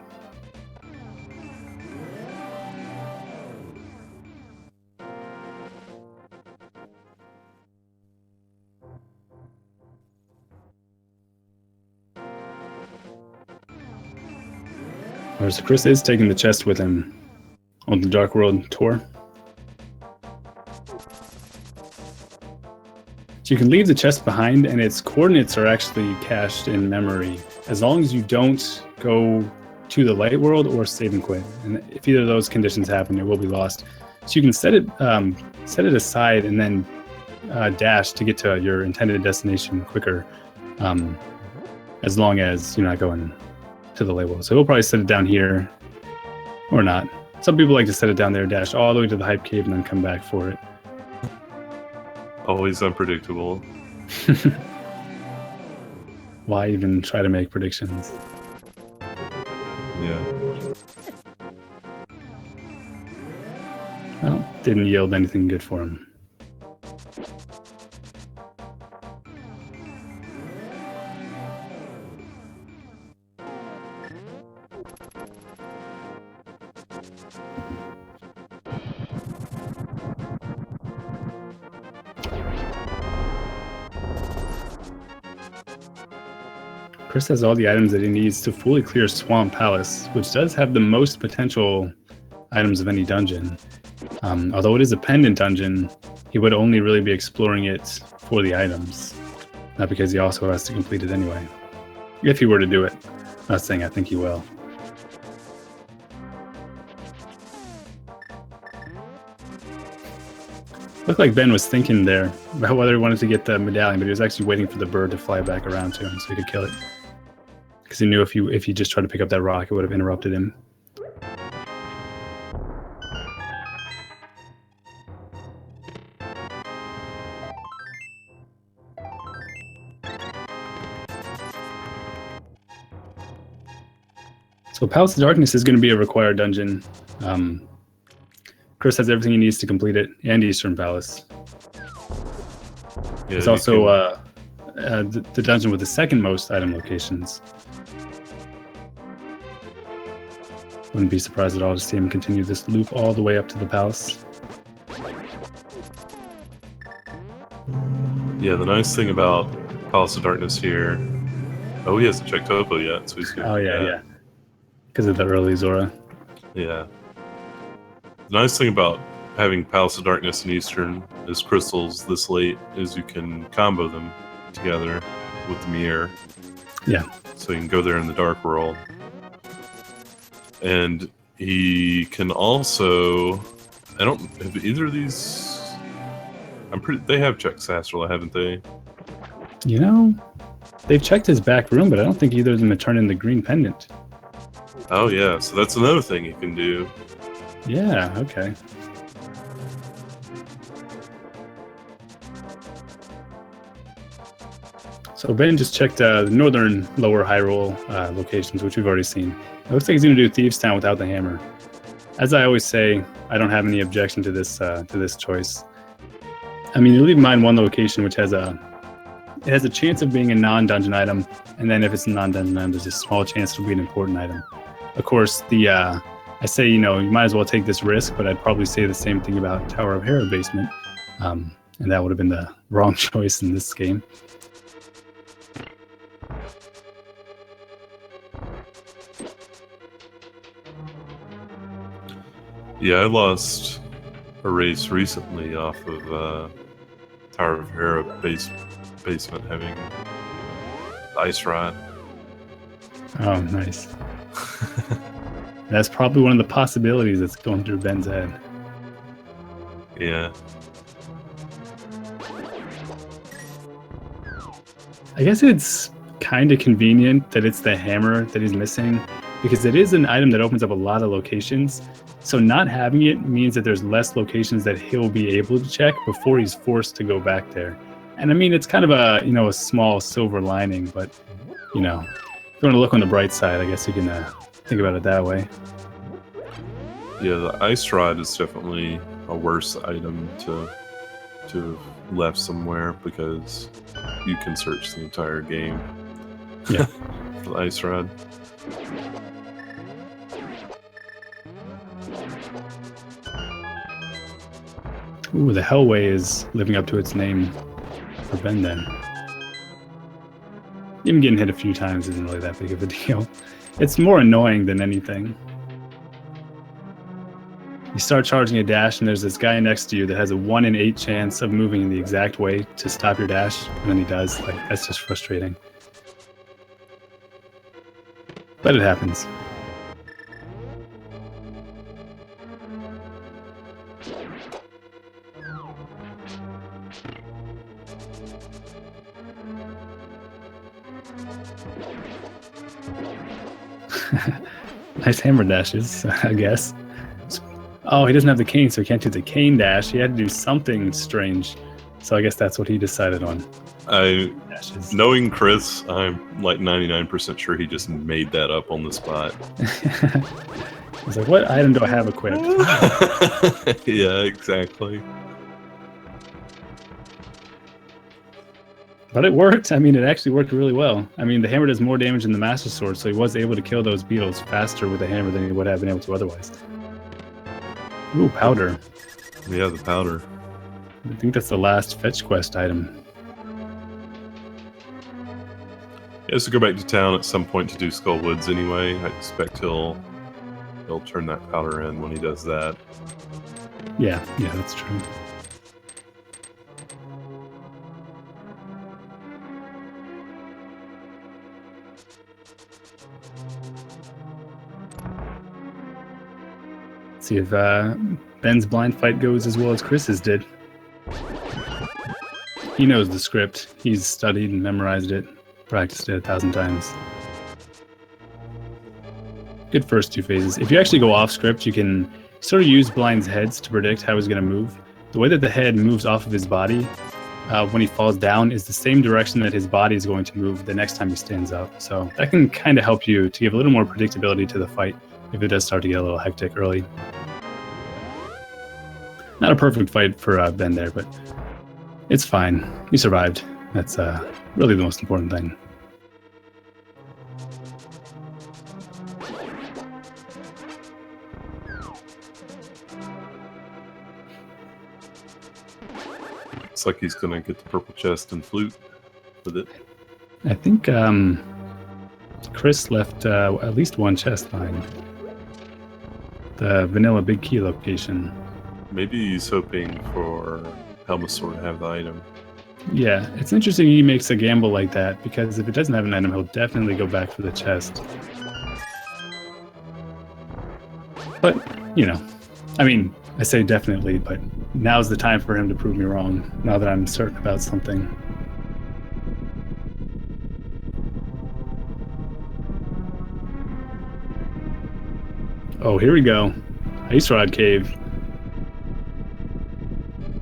So Chris is taking the chest with him on the Dark World tour. So you can leave the chest behind, and its coordinates are actually cached in memory, as long as you don't go to the Light World or save and quit. And if either of those conditions happen, it will be lost. So you can set it aside and then dash to get to your intended destination quicker, as long as you're not going to the Light World. So we'll probably set it down here, or not. Some people like to set it down there, dash all the way to the Hype Cave, and then come back for it. Always unpredictable. Why even try to make predictions? Yeah. Well, didn't yield anything good for him. Chris has all the items that he needs to fully clear Swamp Palace, which does have the most potential items of any dungeon. Although it is a pendant dungeon, he would only really be exploring it for the items, not because he also has to complete it anyway. If he were to do it. Not saying I think he will. Looked like Ben was thinking there about whether he wanted to get the medallion, but he was actually waiting for the bird to fly back around to him so he could kill it. Because he knew if he just tried to pick up that rock, it would have interrupted him. So Palace of Darkness is going to be a required dungeon. Chris has everything he needs to complete it, and Eastern Palace. Yeah, it's also the dungeon with the second most item locations. Wouldn't be surprised at all to see him continue this loop all the way up to the palace. Yeah, the nice thing about Palace of Darkness here... Oh, he hasn't checked Topo yet, so he's good. Oh, yeah. Because of the early Zora. Yeah. The nice thing about having Palace of Darkness and Eastern as crystals this late is you can combo them together with the mirror. Yeah. So you can go there in the Dark World. And he can also... I don't... Have either of these... They have checked Sastrala, haven't they? You know, they've checked his back room, but I don't think either of them have turned in the green pendant. Oh, yeah. So that's another thing you can do. Yeah, okay. So Ben just checked the northern lower Hyrule locations, which we've already seen. It looks like he's going to do Thieves' Town without the hammer. As I always say, I don't have any objection to this choice. I mean, you leave in mind one location which has a chance of being a non-dungeon item, and then if it's a non-dungeon item, there's a small chance to be an important item. Of course, I say, you might as well take this risk, but I'd probably say the same thing about Tower of Hera Basement, and that would have been the wrong choice in this game. Yeah, I lost a race recently off of Tower of Hera basement having ice rod. Oh, nice. That's probably one of the possibilities that's going through Ben's head. Yeah. I guess it's kind of convenient that it's the hammer that he's missing, because it is an item that opens up a lot of locations. So not having it means that there's less locations that he'll be able to check before he's forced to go back there. And I mean, it's kind of a, a small silver lining, but, if you want to look on the bright side, I guess you can think about it that way. Yeah, the ice rod is definitely a worse item to have left somewhere, because you can search the entire game. Yeah. For the ice rod. Ooh, the Hellway is living up to its name for Ben then. Even getting hit a few times isn't really that big of a deal. It's more annoying than anything. You start charging a dash and there's this guy next to you that has a 1 in 8 chance of moving in the exact way to stop your dash, and then he does. Like, that's just frustrating. But it happens. Nice hammer dashes, I guess. Oh, he doesn't have the cane, so he can't do the cane dash. He had to do something strange. So I guess that's what he decided on. Knowing Chris, I'm like 99% sure he just made that up on the spot. He's like, what item do I have equipped? Yeah, exactly. But it worked. I mean, it actually worked really well. I mean, the hammer does more damage than the Master Sword, so he was able to kill those beetles faster with the hammer than he would have been able to otherwise. Ooh, powder. Yeah, the powder. I think that's the last fetch quest item. He has to go back to town at some point to do Skull Woods anyway. I expect he'll turn that powder in when he does that. Yeah, that's true. See if Ben's blind fight goes as well as Chris's did. He knows the script. He's studied and memorized it, practiced it 1,000 times. Good first 2 phases. If you actually go off script, you can sort of use Blind's heads to predict how he's going to move. The way that the head moves off of his body when he falls down is the same direction that his body is going to move the next time he stands up. So that can kind of help you to give a little more predictability to the fight if it does start to get a little hectic early. Not a perfect fight for Ben there, but it's fine. He survived. That's really the most important thing. Looks like he's gonna get the purple chest and flute with it. I think Chris left at least one chest behind. The vanilla big key location. Maybe he's hoping for Helmasaur to have the item. Yeah, it's interesting he makes a gamble like that, because if it doesn't have an item, he'll definitely go back for the chest. But, I mean, I say definitely, but now's the time for him to prove me wrong, now that I'm certain about something. Oh, here we go. Ice Rod Cave.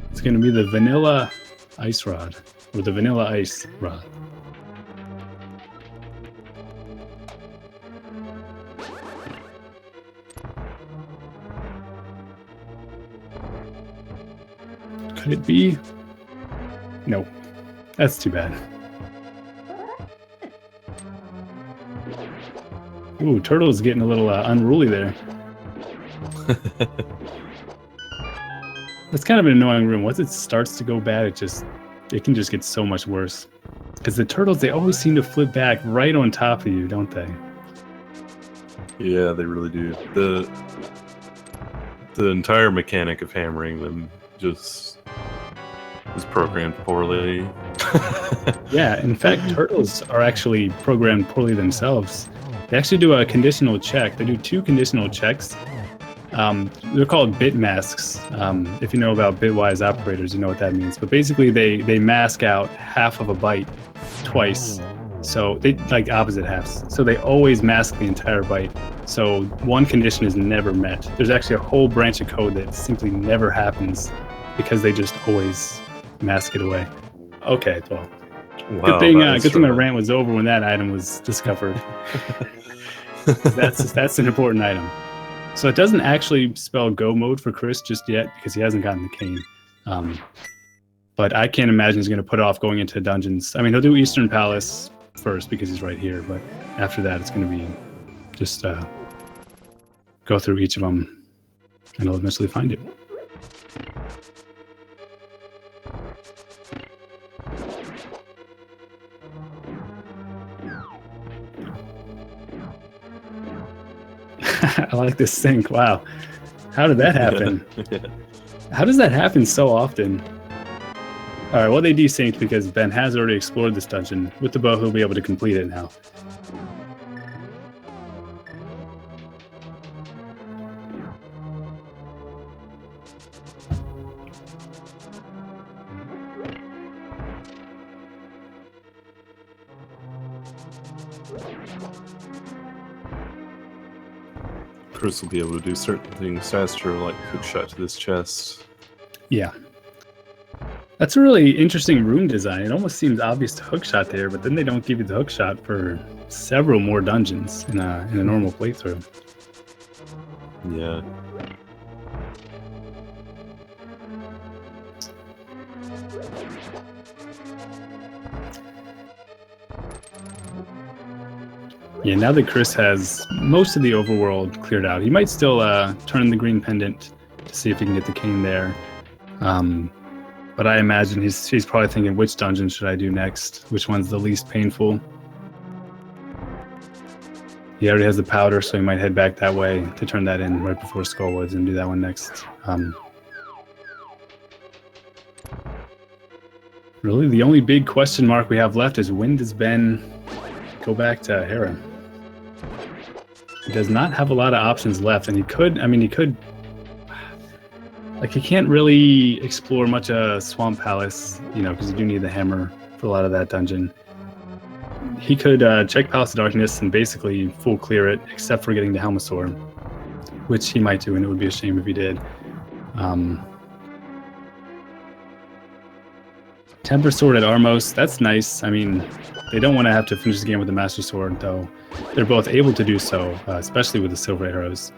It's going to be the vanilla ice rod, or the vanilla ice rod. Could it be? No, that's too bad. Ooh, Turtle's getting a little unruly there. That's kind of an annoying room. Once it starts to go bad, it can just get so much worse. Because the turtles, they always seem to flip back right on top of you, don't they? Yeah, they really do. The entire mechanic of hammering them just is programmed poorly. Yeah, in fact, turtles are actually programmed poorly themselves. They actually do a conditional check. They do 2 conditional checks. They're called bit masks. If you know about bitwise operators, you know what that means. But basically, they mask out half of a byte twice. So they like opposite halves. So they always mask the entire byte. So one condition is never met. There's actually a whole branch of code that simply never happens because they just always mask it away. Okay, well, Wow, good thing my rant was over when that item was discovered. That's an important item. So it doesn't actually spell go mode for Chris just yet because he hasn't gotten the cane. But I can't imagine he's going to put off going into dungeons. I mean, he'll do Eastern Palace first because he's right here, but after that it's going to be just go through each of them and he'll eventually find it. I like this sync. Wow. How did that happen? How does that happen so often? All right, well, they desynced because Ben has already explored this dungeon. With the bow, he'll be able to complete it now. Chris will be able to do certain things faster, like hookshot to this chest. Yeah. That's a really interesting room design. It almost seems obvious to hookshot there, but then they don't give you the hookshot for several more dungeons in a normal playthrough. Yeah. Yeah, now that Chris has most of the overworld cleared out, he might still turn the green pendant to see if he can get the cane there. But I imagine he's probably thinking, which dungeon should I do next? Which one's the least painful? He already has the powder, so he might head back that way to turn that in right before Skullwoods and do that one next. Really, the only big question mark we have left is when does Ben go back to Hera? He does not have a lot of options left, and he could, like, he can't really explore much Swamp Palace, because you do need the hammer for a lot of that dungeon. He could check Palace of Darkness and basically full clear it, except for getting to Helmasaur, which he might do, and it would be a shame if he did. Temper Sword at Armos, that's nice. I mean, they don't want to have to finish the game with the Master Sword, though they're both able to do so, especially with the silver arrows.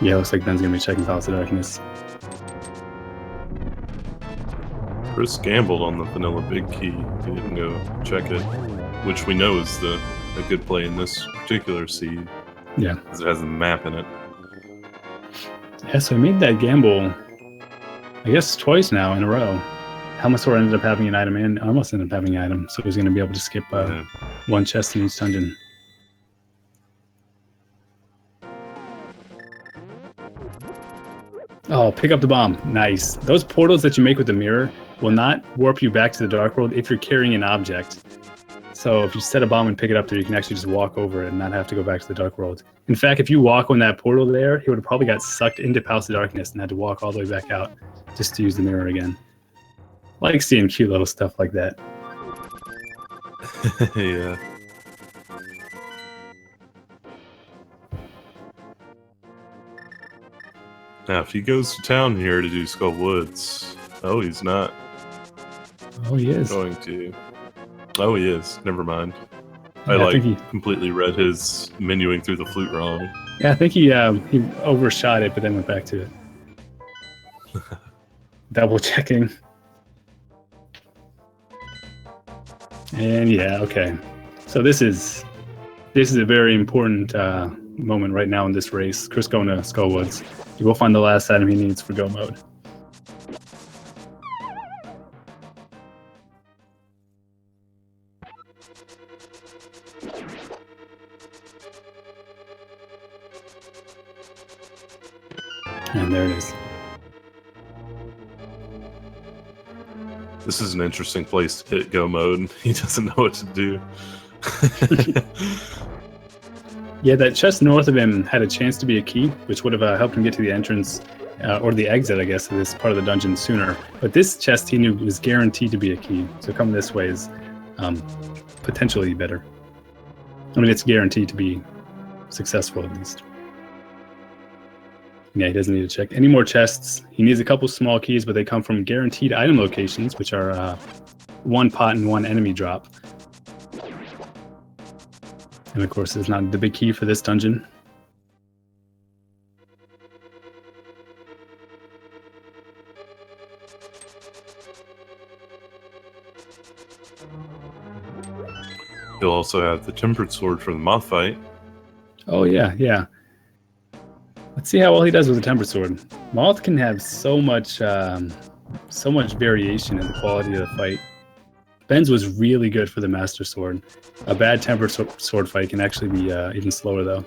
Yeah, looks like Ben's going to be checking Palace of Darkness. Chris gambled on the vanilla big key. He didn't go check it, which we know is a good play in this particular seed. Yeah. Because it has a map in it. Yeah, so he made that gamble, I guess, twice now in a row. Helmasaur ended up having an item and almost ended up having an item, so he's going to be able to skip one chest in each dungeon. Oh, pick up the bomb. Nice. Those portals that you make with the mirror will not warp you back to the Dark World if you're carrying an object. So if you set a bomb and pick it up there, you can actually just walk over it and not have to go back to the Dark World. In fact, if you walk on that portal there, he would have probably got sucked into Palace of Darkness and had to walk all the way back out just to use the mirror again. I like seeing cute little stuff like that. Yeah. Now, if he goes to town here to do Skull Woods, he's not. Oh, he is. Going to. Oh, he is. Never mind. Yeah, I completely read his menuing through the flute wrong. Yeah, I think he overshot it, but then went back to it. Double checking. And yeah, okay. So this is a very important moment right now in this race. Chris going to Skullwoods. He will find the last item he needs for go mode. And there it is. This is an interesting place to hit go mode. He doesn't know what to do. Yeah, that chest north of him had a chance to be a key, which would have helped him get to the entrance, or the exit, I guess, of this part of the dungeon sooner. But this chest he knew was guaranteed to be a key, so coming this way is potentially better. I mean, it's guaranteed to be successful at least. Yeah, he doesn't need to check any more chests. He needs a couple small keys, but they come from guaranteed item locations, which are one pot and one enemy drop. And of course, it's not the big key for this dungeon. He'll also have the tempered sword for the moth fight. Oh yeah, yeah. Let's see how well he does with the tempered sword. Moth can have so much variation in the quality of the fight. Ben's was really good for the master sword. A bad tempered sword fight can actually be even slower though.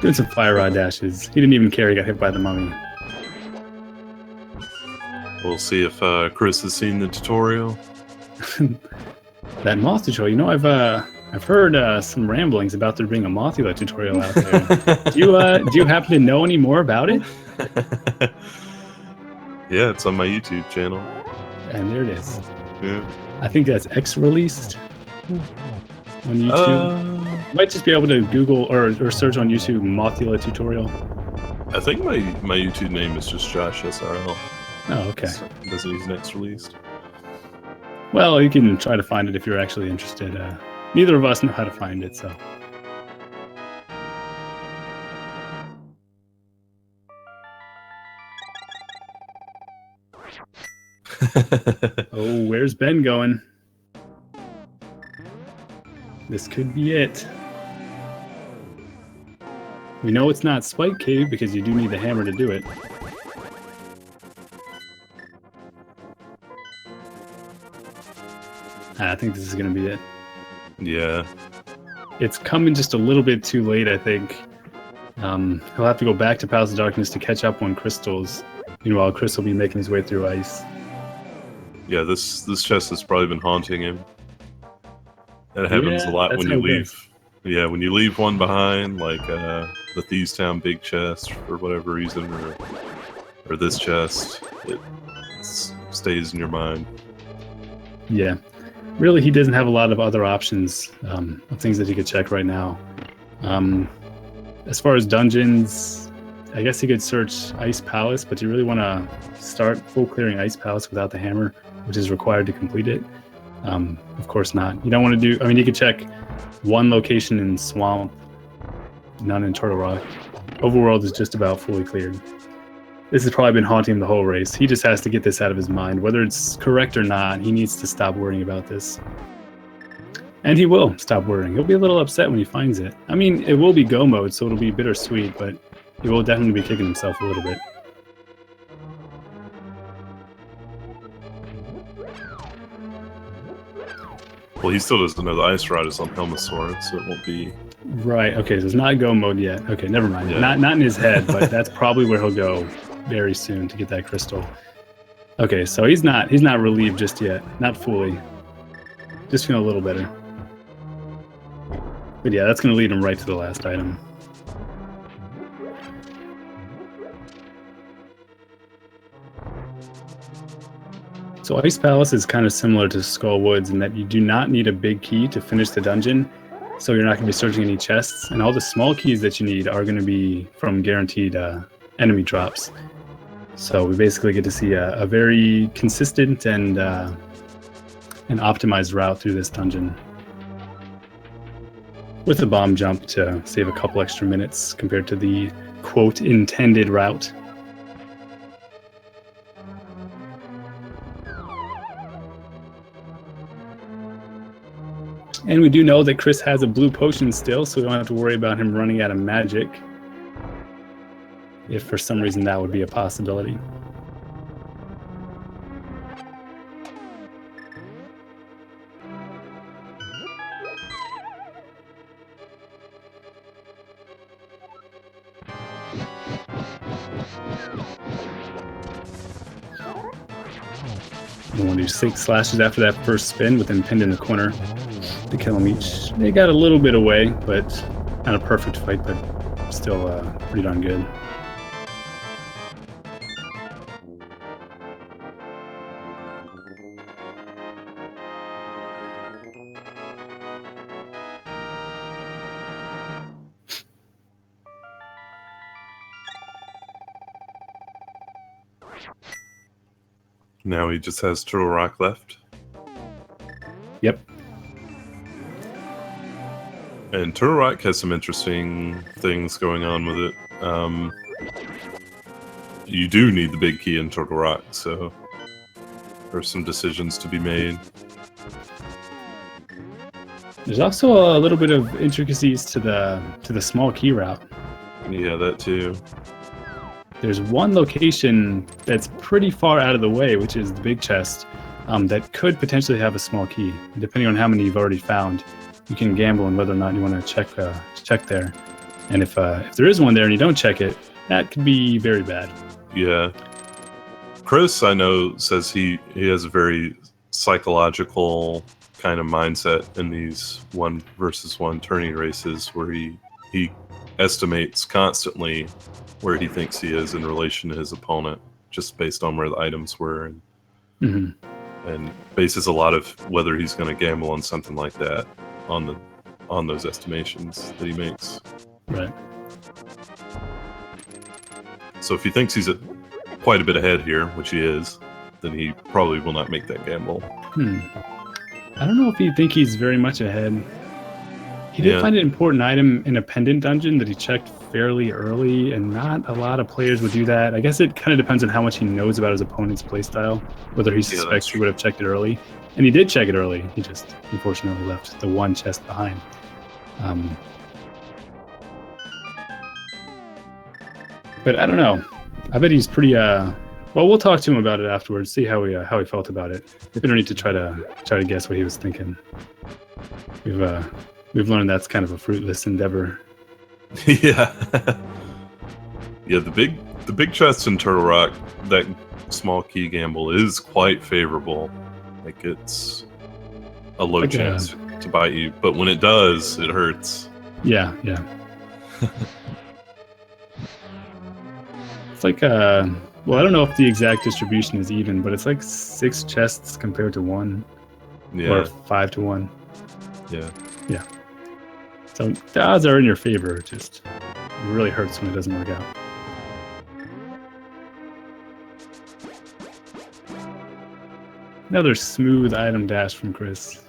Doing some fire rod dashes. He didn't even care he got hit by the mummy. We'll see if Chris has seen the tutorial. That moth tutorial, you know, I've heard some ramblings about there being a Mothula tutorial out there. Do you happen to know any more about it? Yeah, it's on my YouTube channel. And there it is. Yeah. I think that's X-released on YouTube. You might just be able to Google or search on YouTube Mothula tutorial. I think my YouTube name is just Josh SRL. Oh, okay. So it doesn't use next released. Well, you can try to find it if you're actually interested. Neither of us know how to find it, so. Oh, where's Ben going? This could be it. We know it's not Spike Cave because you do need the hammer to do it. I think this is going to be it. Yeah. It's coming just a little bit too late, I think. He'll have to go back to Palace of Darkness to catch up on crystals. Meanwhile, Chris will be making his way through ice. Yeah, this chest has probably been haunting him. That happens a lot when you leave. Yeah, when you leave one behind, like the Thieves Town big chest for whatever reason, or this chest, it stays in your mind. Yeah. Really, he doesn't have a lot of other options of things that he could check right now. As far as dungeons, I guess he could search Ice Palace, but do you really want to start full clearing Ice Palace without the hammer, which is required to complete it? Of course not. You don't want to do... I mean, you could check one location in Swamp, none in Turtle Rock. Overworld is just about fully cleared. This has probably been haunting him the whole race. He just has to get this out of his mind. Whether it's correct or not, he needs to stop worrying about this. And he will stop worrying. He'll be a little upset when he finds it. I mean, it will be go mode, so it'll be bittersweet, but he will definitely be kicking himself a little bit. Well, he still doesn't know the ice rod is on Helmasaur, so it won't be... Right, okay, so it's not go mode yet. Okay, never mind. Yeah. Not in his head, but that's probably where he'll go very soon to get that crystal. Okay, so he's not relieved just yet. Not fully. Just feeling a little better. But yeah, that's going to lead him right to the last item. So Ice Palace is kind of similar to Skull Woods in that you do not need a big key to finish the dungeon, so you're not going to be searching any chests, and all the small keys that you need are going to be from guaranteed enemy drops. So we basically get to see a very consistent and an optimized route through this dungeon, with a bomb jump to save a couple extra minutes compared to the quote intended route. And we do know that Chris has a blue potion still, so we don't have to worry about him running out of magic, if for some reason that would be a possibility. I want to do 6 slashes after that first spin with him pinned in the corner to kill him each. They got a little bit away, but not a perfect fight, but still pretty darn good. Now he just has Turtle Rock left. Yep. And Turtle Rock has some interesting things going on with it. You do need the big key in Turtle Rock, so there's some decisions to be made. There's also a little bit of intricacies to the small key route. Yeah, that too. There's one location that's pretty far out of the way, which is the big chest, that could potentially have a small key. Depending on how many you've already found, you can gamble on whether or not you want to check there. And if there is one there and you don't check it, that could be very bad. Yeah. Chris, I know, says he has a very psychological kind of mindset in these 1-versus-1 tourney races where he estimates constantly where he thinks he is in relation to his opponent, just based on where the items were, and bases a lot of whether he's going to gamble on something like that on those estimations that he makes. Right. So if he thinks he's quite a bit ahead here, which he is, then he probably will not make that gamble. I don't know if you think he's very much ahead. He did find an important item in a pendant dungeon that he checked fairly early, and not a lot of players would do that. I guess it kind of depends on how much he knows about his opponent's playstyle, whether he suspects he would have checked it early. And he did check it early. He just unfortunately left the one chest behind. But I don't know. I bet he's pretty. Well, we'll talk to him about it afterwards. See how he felt about it. We don't need to try to guess what he was thinking. We've learned that's kind of a fruitless endeavor. Yeah. Yeah, the big chest in Turtle Rock, that small key gamble is quite favorable. Like, it's a low chance to bite you, but when it does, it hurts. Yeah. It's like well, I don't know if the exact distribution is even, but it's like 6 chests compared to 1. Yeah. Or 5 to 1. Yeah. So the odds are in your favor. It just really hurts when it doesn't work out. Another smooth item dash from Chris.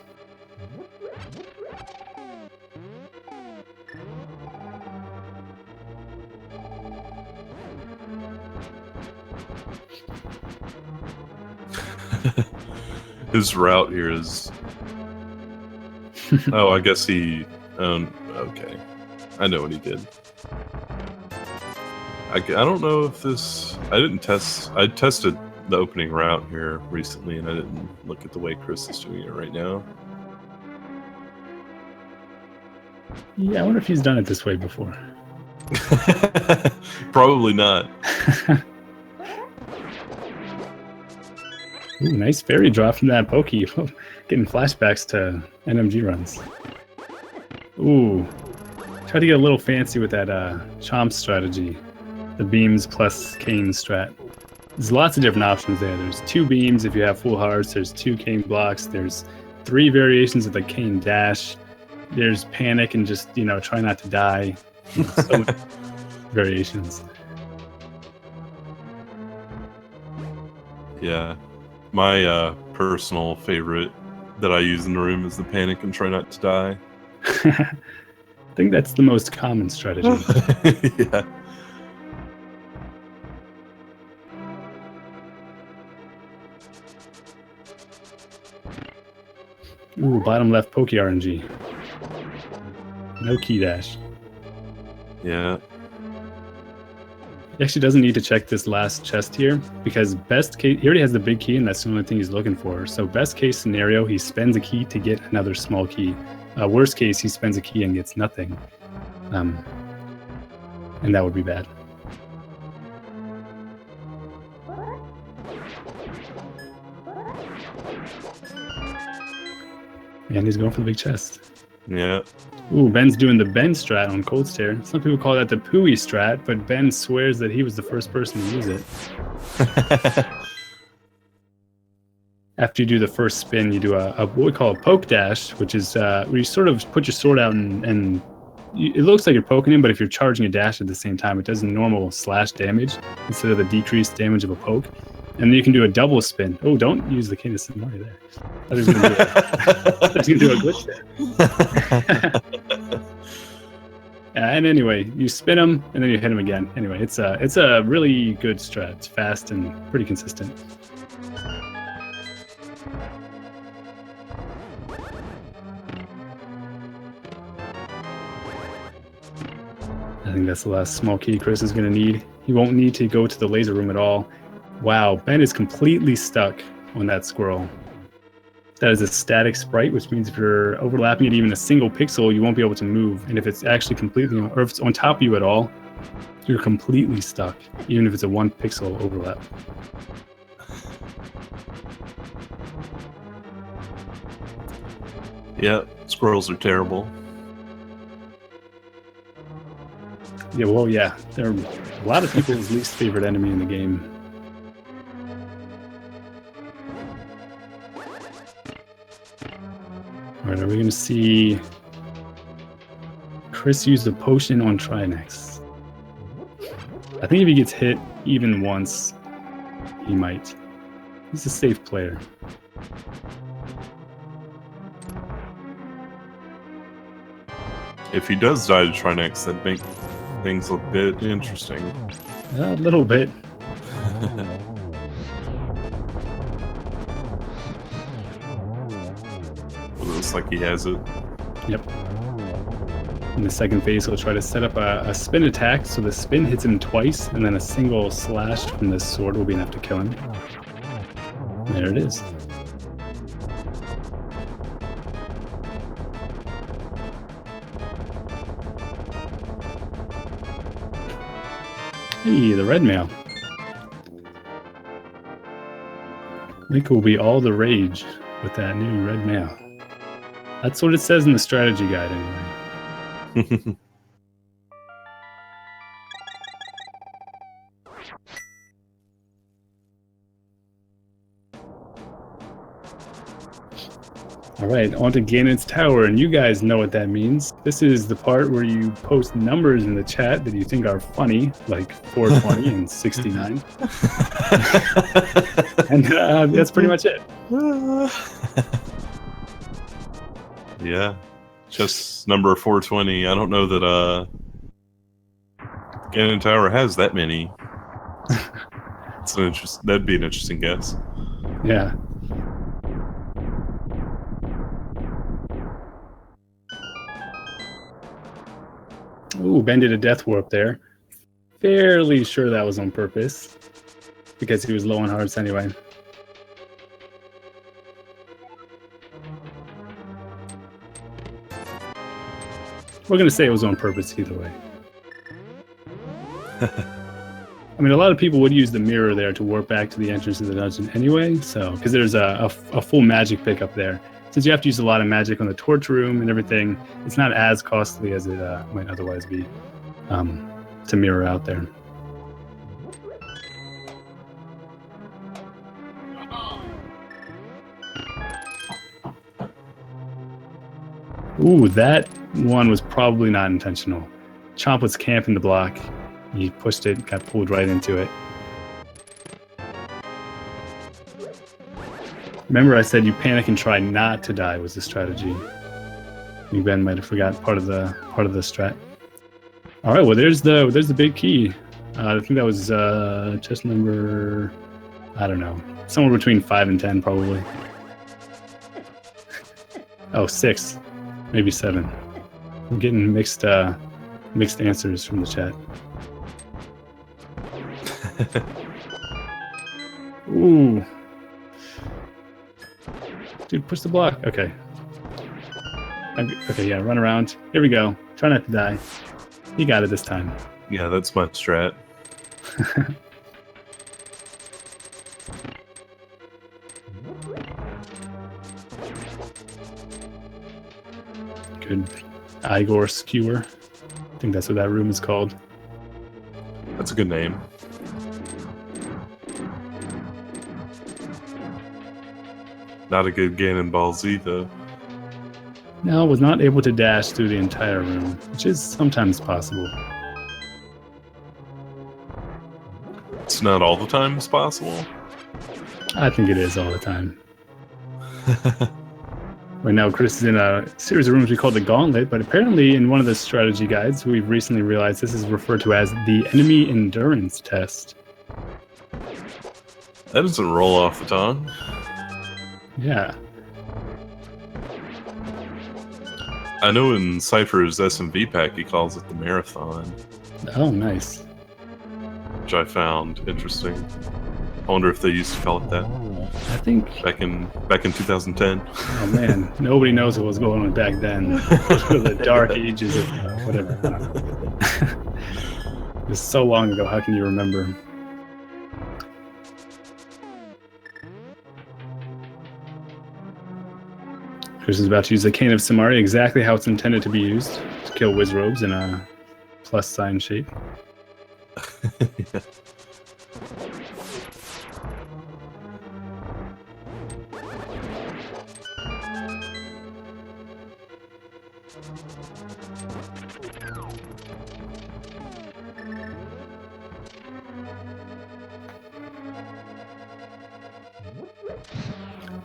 His route here is... Oh, I guess he... okay. I know what he did. I don't know if this... I tested the opening route here recently, and I didn't look at the way Chris is doing it right now. Yeah, I wonder if he's done it this way before. Probably not. Ooh, nice fairy drop from that pokey. Getting flashbacks to NMG runs. Ooh. Try to get a little fancy with that chomp strategy. The beams plus cane strat. There's lots of different options there. There's 2 beams if you have full hearts. There's 2 cane blocks. There's 3 variations of the cane dash. There's panic and just, try not to die. So many variations. Yeah. My personal favorite that I use in the room is the panic and try not to die. I think that's the most common strategy. Yeah. Ooh, bottom left pokey RNG. No key dash. Yeah. He actually doesn't need to check this last chest here, because best case, he already has the big key, and that's the only thing he's looking for. So best case scenario, he spends a key to get another small key. Worst case, he spends a key and gets nothing. And that would be bad. And he's going for the big chest. Yeah. Ooh, Ben's doing the Ben strat on Cold Stare. Some people call that the Pooey strat, but Ben swears that he was the first person to use it. After you do the first spin, you do a what we call a poke dash, which is where you sort of put your sword out and it looks like you're poking him, but if you're charging a dash at the same time, it does normal slash damage instead of the decreased damage of a poke. And then you can do a double spin. Oh, don't use the King of Samari there. I was going to do a glitch there. And anyway, you spin him and then you hit him again. Anyway, it's a really good strat. It's fast and pretty consistent. I think that's the last small key Chris is going to need. He won't need to go to the laser room at all. Wow, Ben is completely stuck on that squirrel. That is a static sprite, which means if you're overlapping it even a single pixel, you won't be able to move. And if it's actually completely, or if it's on top of you at all, you're completely stuck, even if it's a 1 pixel overlap. Yeah, squirrels are terrible. Yeah, well, yeah. They're a lot of people's least favorite enemy in the game. Alright, are we going to see Chris use the potion on Trinex? I think if he gets hit even once, he might. He's a safe player. If he does die to Trinex, that'd make things a bit interesting. A little bit. Looks like he has it. Yep. In the second phase, he'll try to set up a spin attack, so the spin hits him twice, and then a single slash from this sword will be enough to kill him. There it is. Hey, the red mail. Link will be all the rage with that new red mail. That's what it says in the strategy guide, anyway. All right, on to Ganon's Tower, and you guys know what that means. This is the part where you post numbers in the chat that you think are funny, like 420 and 69. And that's pretty much it. Yeah, just number 420. I don't know that Ganon Tower has that many. That'd be an interesting guess. Yeah. Ooh, Ben did a death warp there. Fairly sure that was on purpose, because he was low on hearts anyway. We're going to say it was on purpose either way. I mean, a lot of people would use the mirror there to warp back to the entrance of the dungeon anyway, so because there's a full magic pickup there. Since you have to use a lot of magic on the torch room and everything, it's not as costly as it might otherwise be to mirror out there. Ooh, that one was probably not intentional. Chomp was camping the block. He pushed it, got pulled right into it. Remember I said you panic and try not to die was the strategy. I think Ben might have forgotten part of the strat. All right, well there's the big key. I think that was chest number, I don't know, somewhere between 5 and 10 probably. Oh, 6, maybe 7. I'm getting mixed answers from the chat. Ooh. Dude, push the block. Okay. Okay, yeah, run around. Here we go. Try not to die. You got it this time. Yeah, that's my strat. Good. Igor Skewer. I think that's what that room is called. That's a good name. Not a good Ganon Ball Z, though. No, was not able to dash through the entire room, which is sometimes possible. It's not all the time as possible. I think it is all the time. Right now, Chris is in a series of rooms we call the Gauntlet, but apparently in one of the strategy guides, we've recently realized this is referred to as the Enemy Endurance Test. That doesn't roll off the tongue. Yeah. I know in Cypher's SMV pack he calls it the Marathon, Oh, nice. which I found interesting. I wonder if they used to call it that I think, back in 2010. oh man, nobody knows what was going on back then. Those were the dark ages of whatever. I don't know. It was so long ago, how can you remember? Chris is about to use the Cane of Samari exactly how it's intended to be used, to kill Wizrobes in a plus sign shape. Yeah.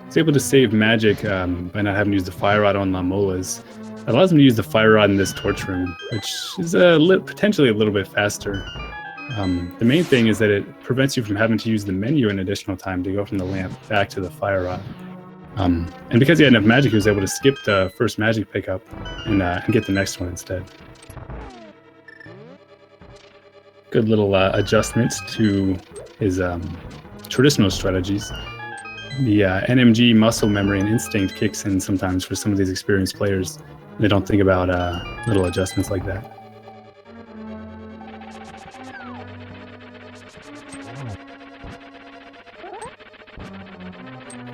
He's able to save magic by not having to use the Fire Rod on Lamolas. It allows him to use the Fire Rod in this torch room, which is potentially a little bit faster. The main thing is that it prevents you from having to use the menu an additional time to go from the lamp back to the Fire Rod. And because he had enough magic, he was able to skip the first magic pickup and get the next one instead. Good little adjustments to his traditional strategies. The NMG muscle memory and instinct kicks in sometimes for some of these experienced players. They don't think about little adjustments like that.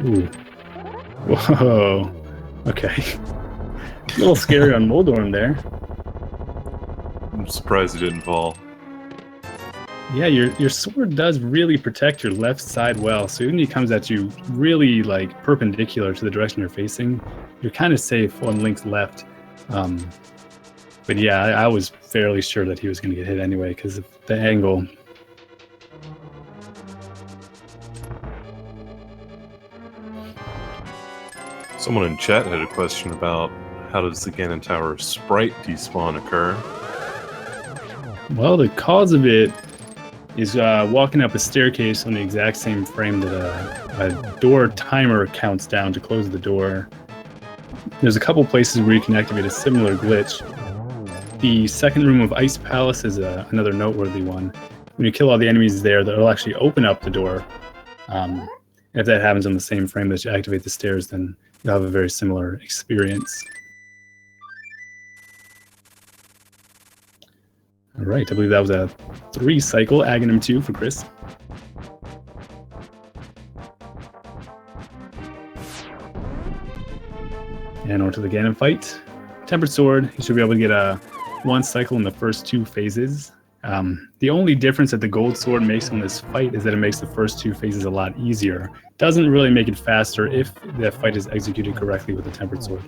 Ooh. Whoa. Okay. A little scary on Moldorm there. I'm surprised he didn't fall. Yeah, your sword does really protect your left side well, so even if he comes at you really like perpendicular to the direction you're facing, you're kind of safe on Link's left. But yeah, I was fairly sure that he was going to get hit anyway because of the angle. Someone in chat had a question about how does the Ganon Tower sprite despawn occur? Well, the cause of it is walking up a staircase on the exact same frame that a door timer counts down to close the door. There's a couple places where you can activate a similar glitch. The second room of Ice Palace is another noteworthy one. When you kill all the enemies there, they'll actually open up the door. If that happens on the same frame that you activate the stairs, then you'll have a very similar experience. All right, I believe that was a 3-cycle ajneb174 for Chris. And on to the Ganon fight. Tempered Sword, you should be able to get a 1 cycle in the first 2 phases. The only difference that the Gold Sword makes on this fight is that it makes the first 2 phases a lot easier. Doesn't really make it faster if the fight is executed correctly with the Tempered Sword.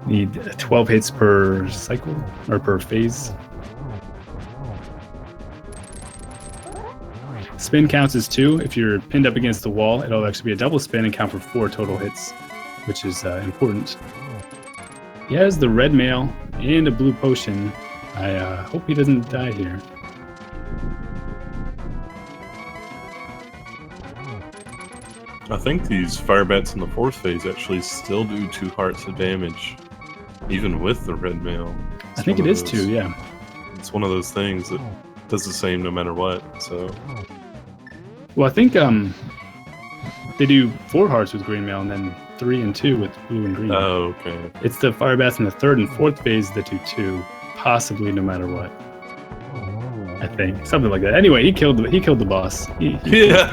Need 12 hits per cycle, or per phase. Spin counts as 2. If you're pinned up against the wall, it'll actually be a double spin and count for 4 total hits, which is important. He has the red mail and a blue potion. I hope he doesn't die here. I think these fire bats in the 4th phase actually still do 2 hearts of damage, even with the red mail. I think it is 2, yeah. It's one of those things that does the same no matter what, so... Well, I think they do 4 hearts with green mail and then 3 and 2 with blue and green. Oh, okay. It's the fire bats in the 3rd and 4th phase that do 2, possibly no matter what. I think something like that. Anyway, he killed the boss. He Yeah.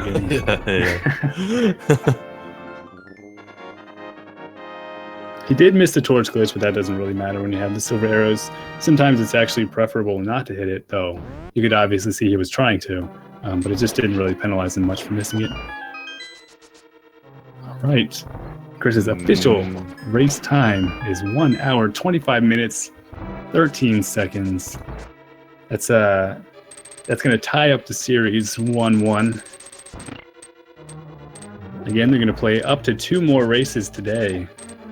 He did miss the torch glitch, but that doesn't really matter when you have the silver arrows. Sometimes it's actually preferable not to hit it, though. You could obviously see he was trying to, but it just didn't really penalize him much for missing it. All right. Chris's official race time is 1 hour, 25 minutes, 13 seconds. That's going to tie up the series 1-1. Again, they're going to play up to 2 more races today.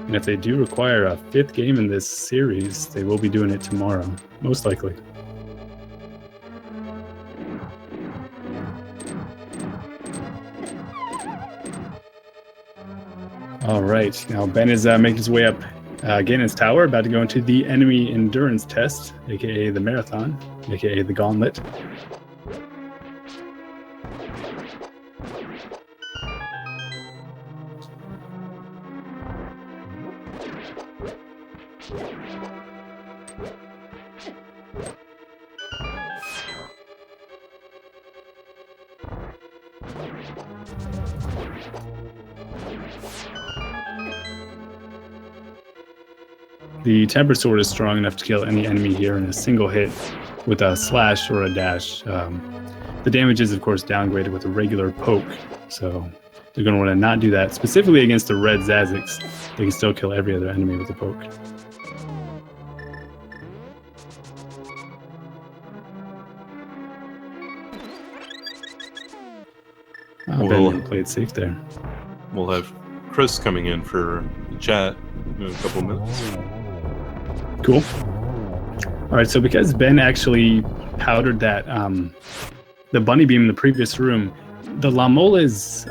And if they do require a 5th game in this series, they will be doing it tomorrow, most likely. All right, now Ben is making his way up again his tower, about to go into the enemy endurance test, aka the marathon, aka the gauntlet. The Temper Sword is strong enough to kill any enemy here in a single hit with a slash or a dash. The damage is, of course, downgraded with a regular poke, so they're going to want to not do that. Specifically against the red Zazzix, they can still kill every other enemy with a poke. Ben played safe there. We'll have Chris coming in for chat in a couple minutes. Cool. All right, so because Ben actually powdered that the bunny beam in the previous room, the Lamolas,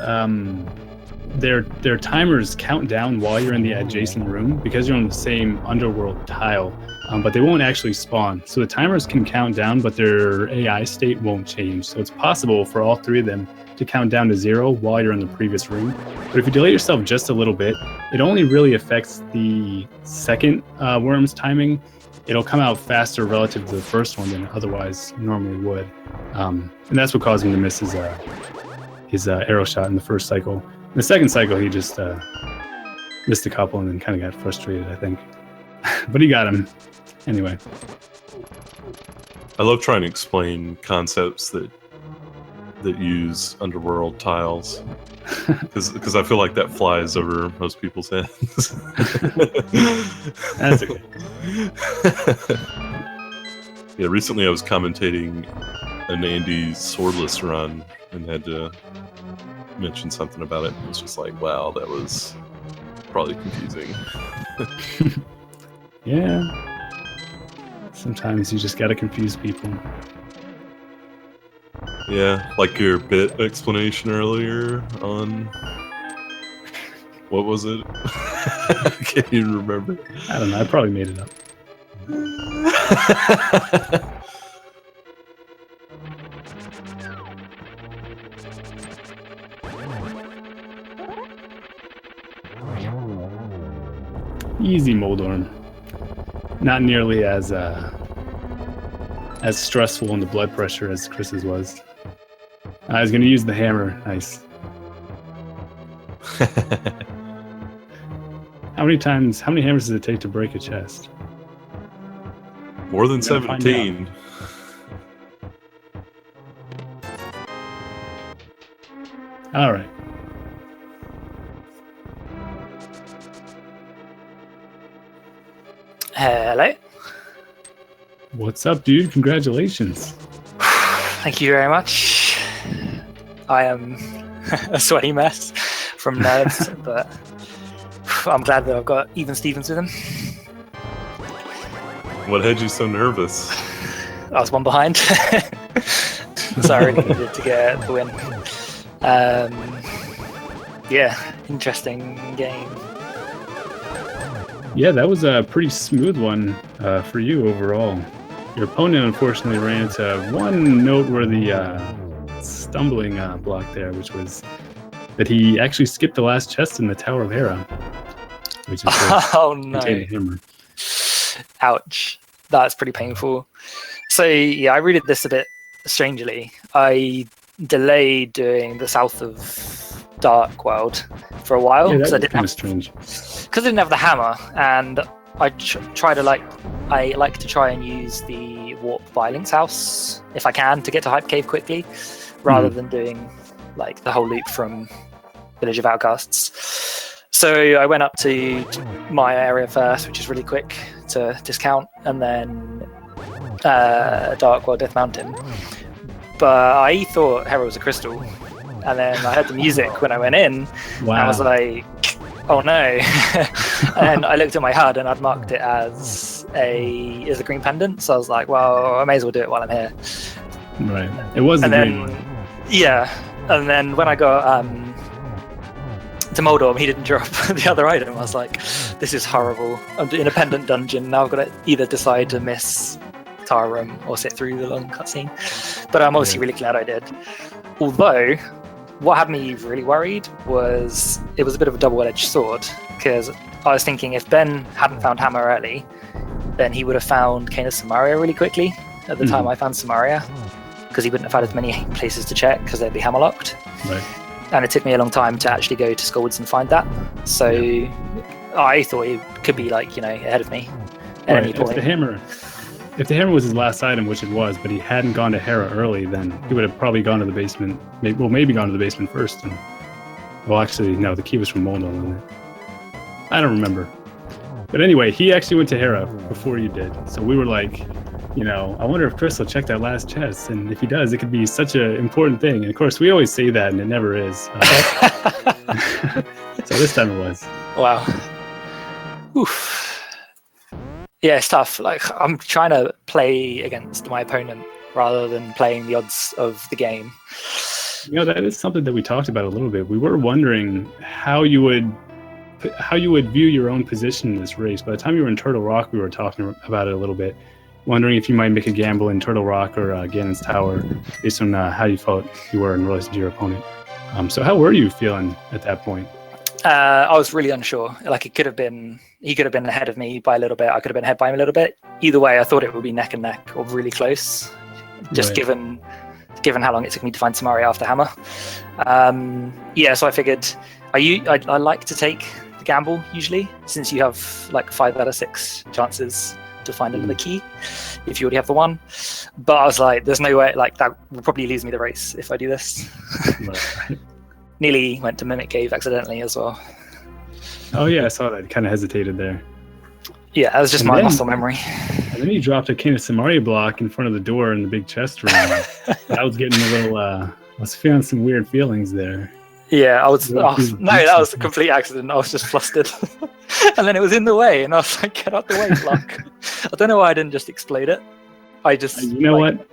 their timers count down while you're in the adjacent room because you're on the same underworld tile, but they won't actually spawn. So the timers can count down, but their AI state won't change. So it's possible for all 3 of them to count down to 0 while you're in the previous room. But if you delay yourself just a little bit, it only really affects the second worm's timing. It'll come out faster relative to the first one than it otherwise normally would. And that's what caused him to miss his arrow shot in the first cycle. In the second cycle, he just missed a couple and then kind of got frustrated, I think. But he got him anyway. I love trying to explain concepts that use underworld tiles, because I feel like that flies over most people's heads. That's okay. Yeah, recently I was commentating an Andy swordless run and had to mention something about it. It was just like, wow, that was probably confusing. Yeah. Sometimes you just gotta confuse people. Yeah, like your bit explanation earlier on... What was it? I can't even remember. I don't know, I probably made it up. Easy, Moldorm. Not nearly as stressful in the blood pressure as Chris's was. I was going to use the hammer. Nice. How many hammers does it take to break a chest? More than 17. All right. Hello. What's up, dude? Congratulations. Thank you very much. I am a sweaty mess from nerves, but I'm glad that I've got even Stevens with him. What had you so nervous? I was one behind, so I really needed to get the win. Yeah, interesting game. Yeah, that was a pretty smooth one for you overall. Your opponent unfortunately ran into one noteworthy stumbling block there, which was that he actually skipped the last chest in the Tower of Hera, which is oh no! Hammer. Ouch, that's pretty painful. So yeah, I read this a bit strangely. I delayed doing the South of Dark World for a while Yeah, because that was kind of strange. I didn't have the hammer, and I I like to try and use the warp by Link's house if I can to get to Hype Cave quickly, rather than doing like the whole loop from Village of Outcasts. So I went up to my area first, which is really quick to discount, and then Dark World Death Mountain. But I thought Hera was a crystal, and then I heard the music when I went in, and I was like, oh no. And I looked at my HUD and I'd marked it as a green pendant, so I was like, well, I may as well do it while I'm here. Right. It was the green one. Yeah, and then when I got to Moldorm, he didn't drop the other item. I was like, this is horrible. I'm in a pendant dungeon, now I've got to either decide to miss Tara Room or sit through the long cutscene. But I'm obviously really glad I did. Although, what had me really worried was it was a bit of a double-edged sword, because I was thinking if Ben hadn't found Hammer early, then he would have found Cane of Samaria really quickly at the time I found Samaria, because he wouldn't have had as many places to check because they'd be hammer locked. Right. And it took me a long time to actually go to Skullwoods and find that. So I thought he could be like, ahead of me at any point. If the hammer was his last item, which it was, but he hadn't gone to Hera early, then he would have probably gone to the basement. Maybe gone to the basement first. Well, actually, no, the key was from Moldon, wasn't it? I don't remember. But anyway, he actually went to Hera before you did. So we were like, I wonder if Chris will check that last chest. And if he does, it could be such an important thing. And of course, we always say that, and it never is. So this time it was. Wow. Oof. Yeah, it's tough. Like, I'm trying to play against my opponent rather than playing the odds of the game. That is something that we talked about a little bit. We were wondering how you would view your own position in this race. By the time you were in Turtle Rock, we were talking about it a little bit, wondering if you might make a gamble in Turtle Rock or Ganon's Tower based on how you felt you were in relation to your opponent. So how were you feeling at that point? I was really unsure. Like, he could have been ahead of me by a little bit. I could have been ahead by him a little bit. Either way, I thought it would be neck and neck or really close, just given how long it took me to find Samaria after Hammer. So I figured I like to take the gamble usually, since you have like 5 out of 6 chances to find another key if you already have the one. But I was like, there's no way, like, that will probably lose me the race if I do this. Right. Nearly went to Mimic Cave accidentally as well. Oh yeah, I saw that. Kind of hesitated there. Yeah, that was just my muscle memory. And then he dropped a Cane of Samaria block in front of the door in the big chest room. I was getting a little, I was feeling some weird feelings there. Yeah, that was a complete accident. I was just flustered. And then it was in the way, and I was like, get out the way, block. I don't know why I didn't just explode it. I just,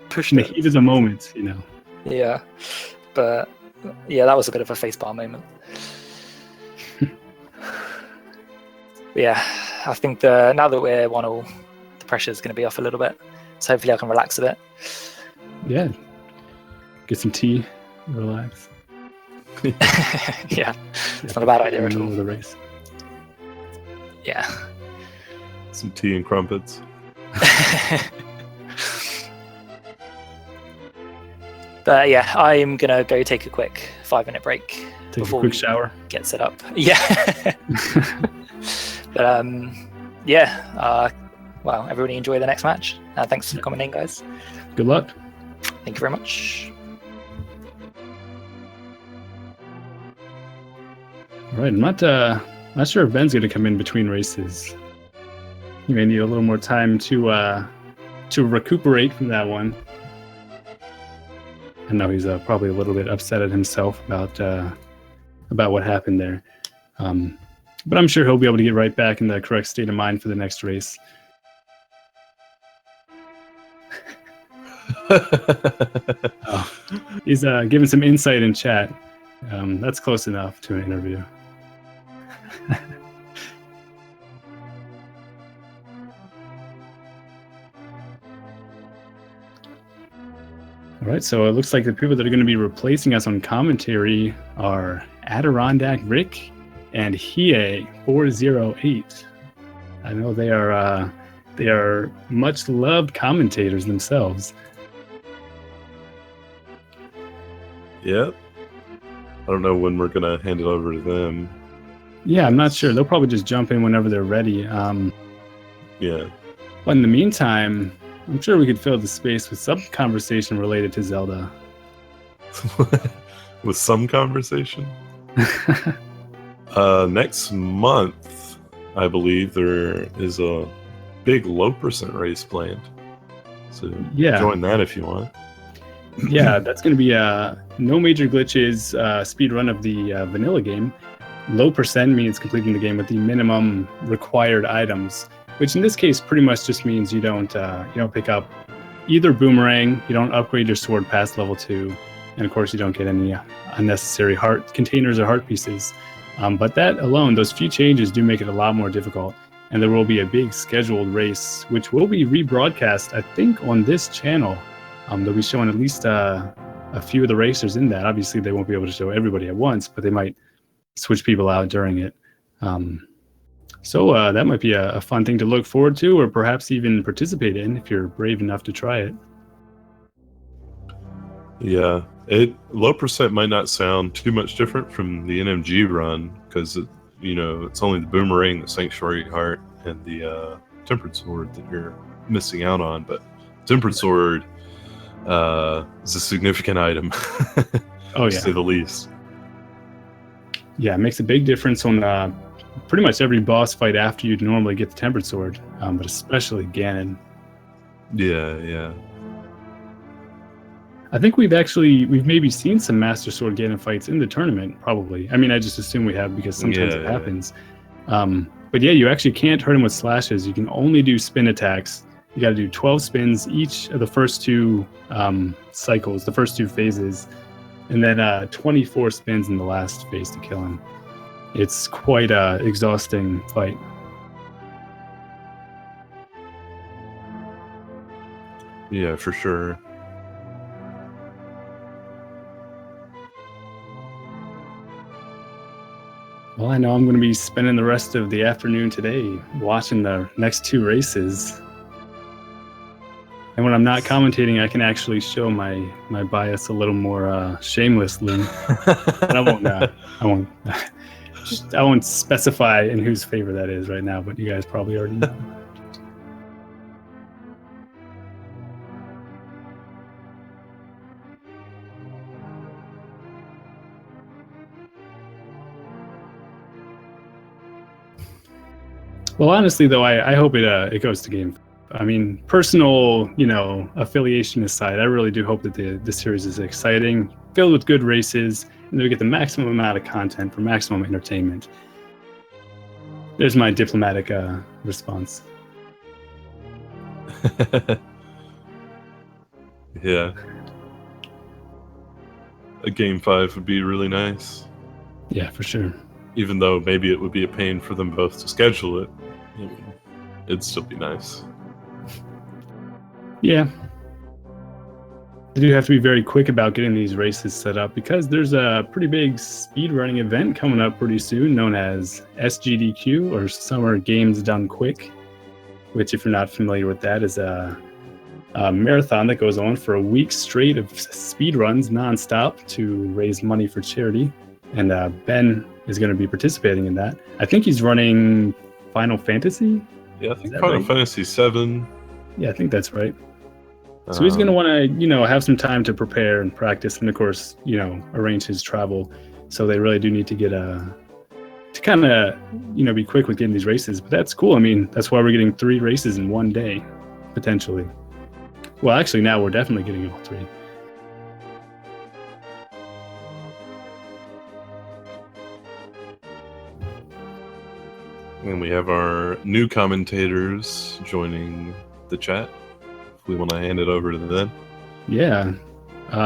pushed it. In the heat of the moment, Yeah, but yeah, that was a bit of a facepalm moment. Yeah, I think now that we're 1-1, the pressure's going to be off a little bit. So hopefully I can relax a bit. Yeah. Get some tea, relax. Yeah, it's not a bad idea at all. The race. Yeah. Some tea and crumpets. But yeah, I'm going to go take a quick 5-minute break. Take a quick shower. Get set up. Yeah. But well, everybody enjoy the next match. Thanks for commenting, guys. Good luck. Thank you very much. All right, I'm not sure if Ben's going to come in between races. He may need a little more time to recuperate from that one. I know he's probably a little bit upset at himself about what happened there. But I'm sure he'll be able to get right back in the correct state of mind for the next race. He's giving some insight in chat. That's close enough to an interview. All right, so it looks like the people that are going to be replacing us on commentary are Adirondack Rick and Hie408. I know they are much loved commentators themselves. Yep. don't know when we're gonna hand it over to them. Yeah, I'm not sure. They'll probably just jump in whenever they're ready. Yeah. But in the meantime, I'm sure we could fill the space with some conversation related to Zelda. With some conversation. Next month, I believe there is a big low percent race planned. So Yeah. join that if you want. Yeah, that's going to be no major glitches speed run of the vanilla game. Low percent means completing the game with the minimum required items, which in this case pretty much just means you don't pick up either boomerang, you don't upgrade your sword past level 2, and of course you don't get any unnecessary heart containers or heart pieces. But that alone, those few changes do make it a lot more difficult, and there will be a big scheduled race which will be rebroadcast, I think, on this channel. They'll be showing at least a few of the racers in that. Obviously they won't be able to show everybody at once, but they might switch people out during it. So that might be a fun thing to look forward to, or perhaps even participate in if you're brave enough to try it. Yeah, low percent might not sound too much different from the NMG run because it's only the boomerang, the sanctuary heart, and the tempered sword that you're missing out on. But tempered sword is a significant item. Oh yeah, to say the least. Yeah, it makes a big difference on pretty much every boss fight after you'd normally get the tempered sword, but especially Ganon. Yeah. I think we've maybe seen some Master Sword Ganon fights in the tournament, probably. I mean, I just assume we have because sometimes it happens. But yeah, you actually can't hurt him with slashes. You can only do spin attacks. You got to do 12 spins each of the first 2 cycles, the first 2 phases, and then 24 spins in the last phase to kill him. It's quite an exhausting fight. Yeah, for sure. Well, I know I'm going to be spending the rest of the afternoon today watching the next 2 races. And when I'm not commentating, I can actually show my bias a little more shamelessly. And I won't specify in whose favor that is right now, but you guys probably already know. Well, honestly, though, I hope it goes to game. I mean, personal, affiliation aside, I really do hope that the series is exciting, filled with good races, and that we get the maximum amount of content for maximum entertainment. There's my diplomatic response. Yeah. A game 5 would be really nice. Yeah, for sure. Even though maybe it would be a pain for them both to schedule it, it'd still be nice. Yeah. They do have to be very quick about getting these races set up because there's a pretty big speedrunning event coming up pretty soon known as SGDQ, or Summer Games Done Quick, which, if you're not familiar with that, is a marathon that goes on for a week straight of speedruns nonstop to raise money for charity. And Ben is going to be participating in that. I think he's running Final Fantasy. Yeah, I think Final Fantasy 7. Yeah, I think that's right. So he's going to want to, have some time to prepare and practice, and of course, arrange his travel. So they really do need to get to kind of, be quick with getting these races. But that's cool. I mean, that's why we're getting 3 races in one day, potentially. Well, actually, now we're definitely getting all 3. And we have our new commentators joining the chat. If we want to hand it over to them. Yeah.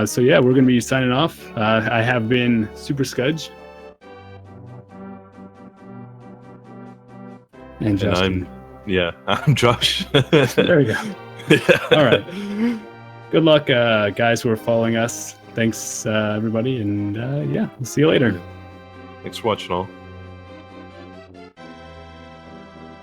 So yeah, we're going to be signing off. I have been Super Scudge. And Justin. I'm Josh. There we go. Yeah. All right. Good luck, guys who are following us. Thanks, everybody. And we'll see you later. Thanks for watching all.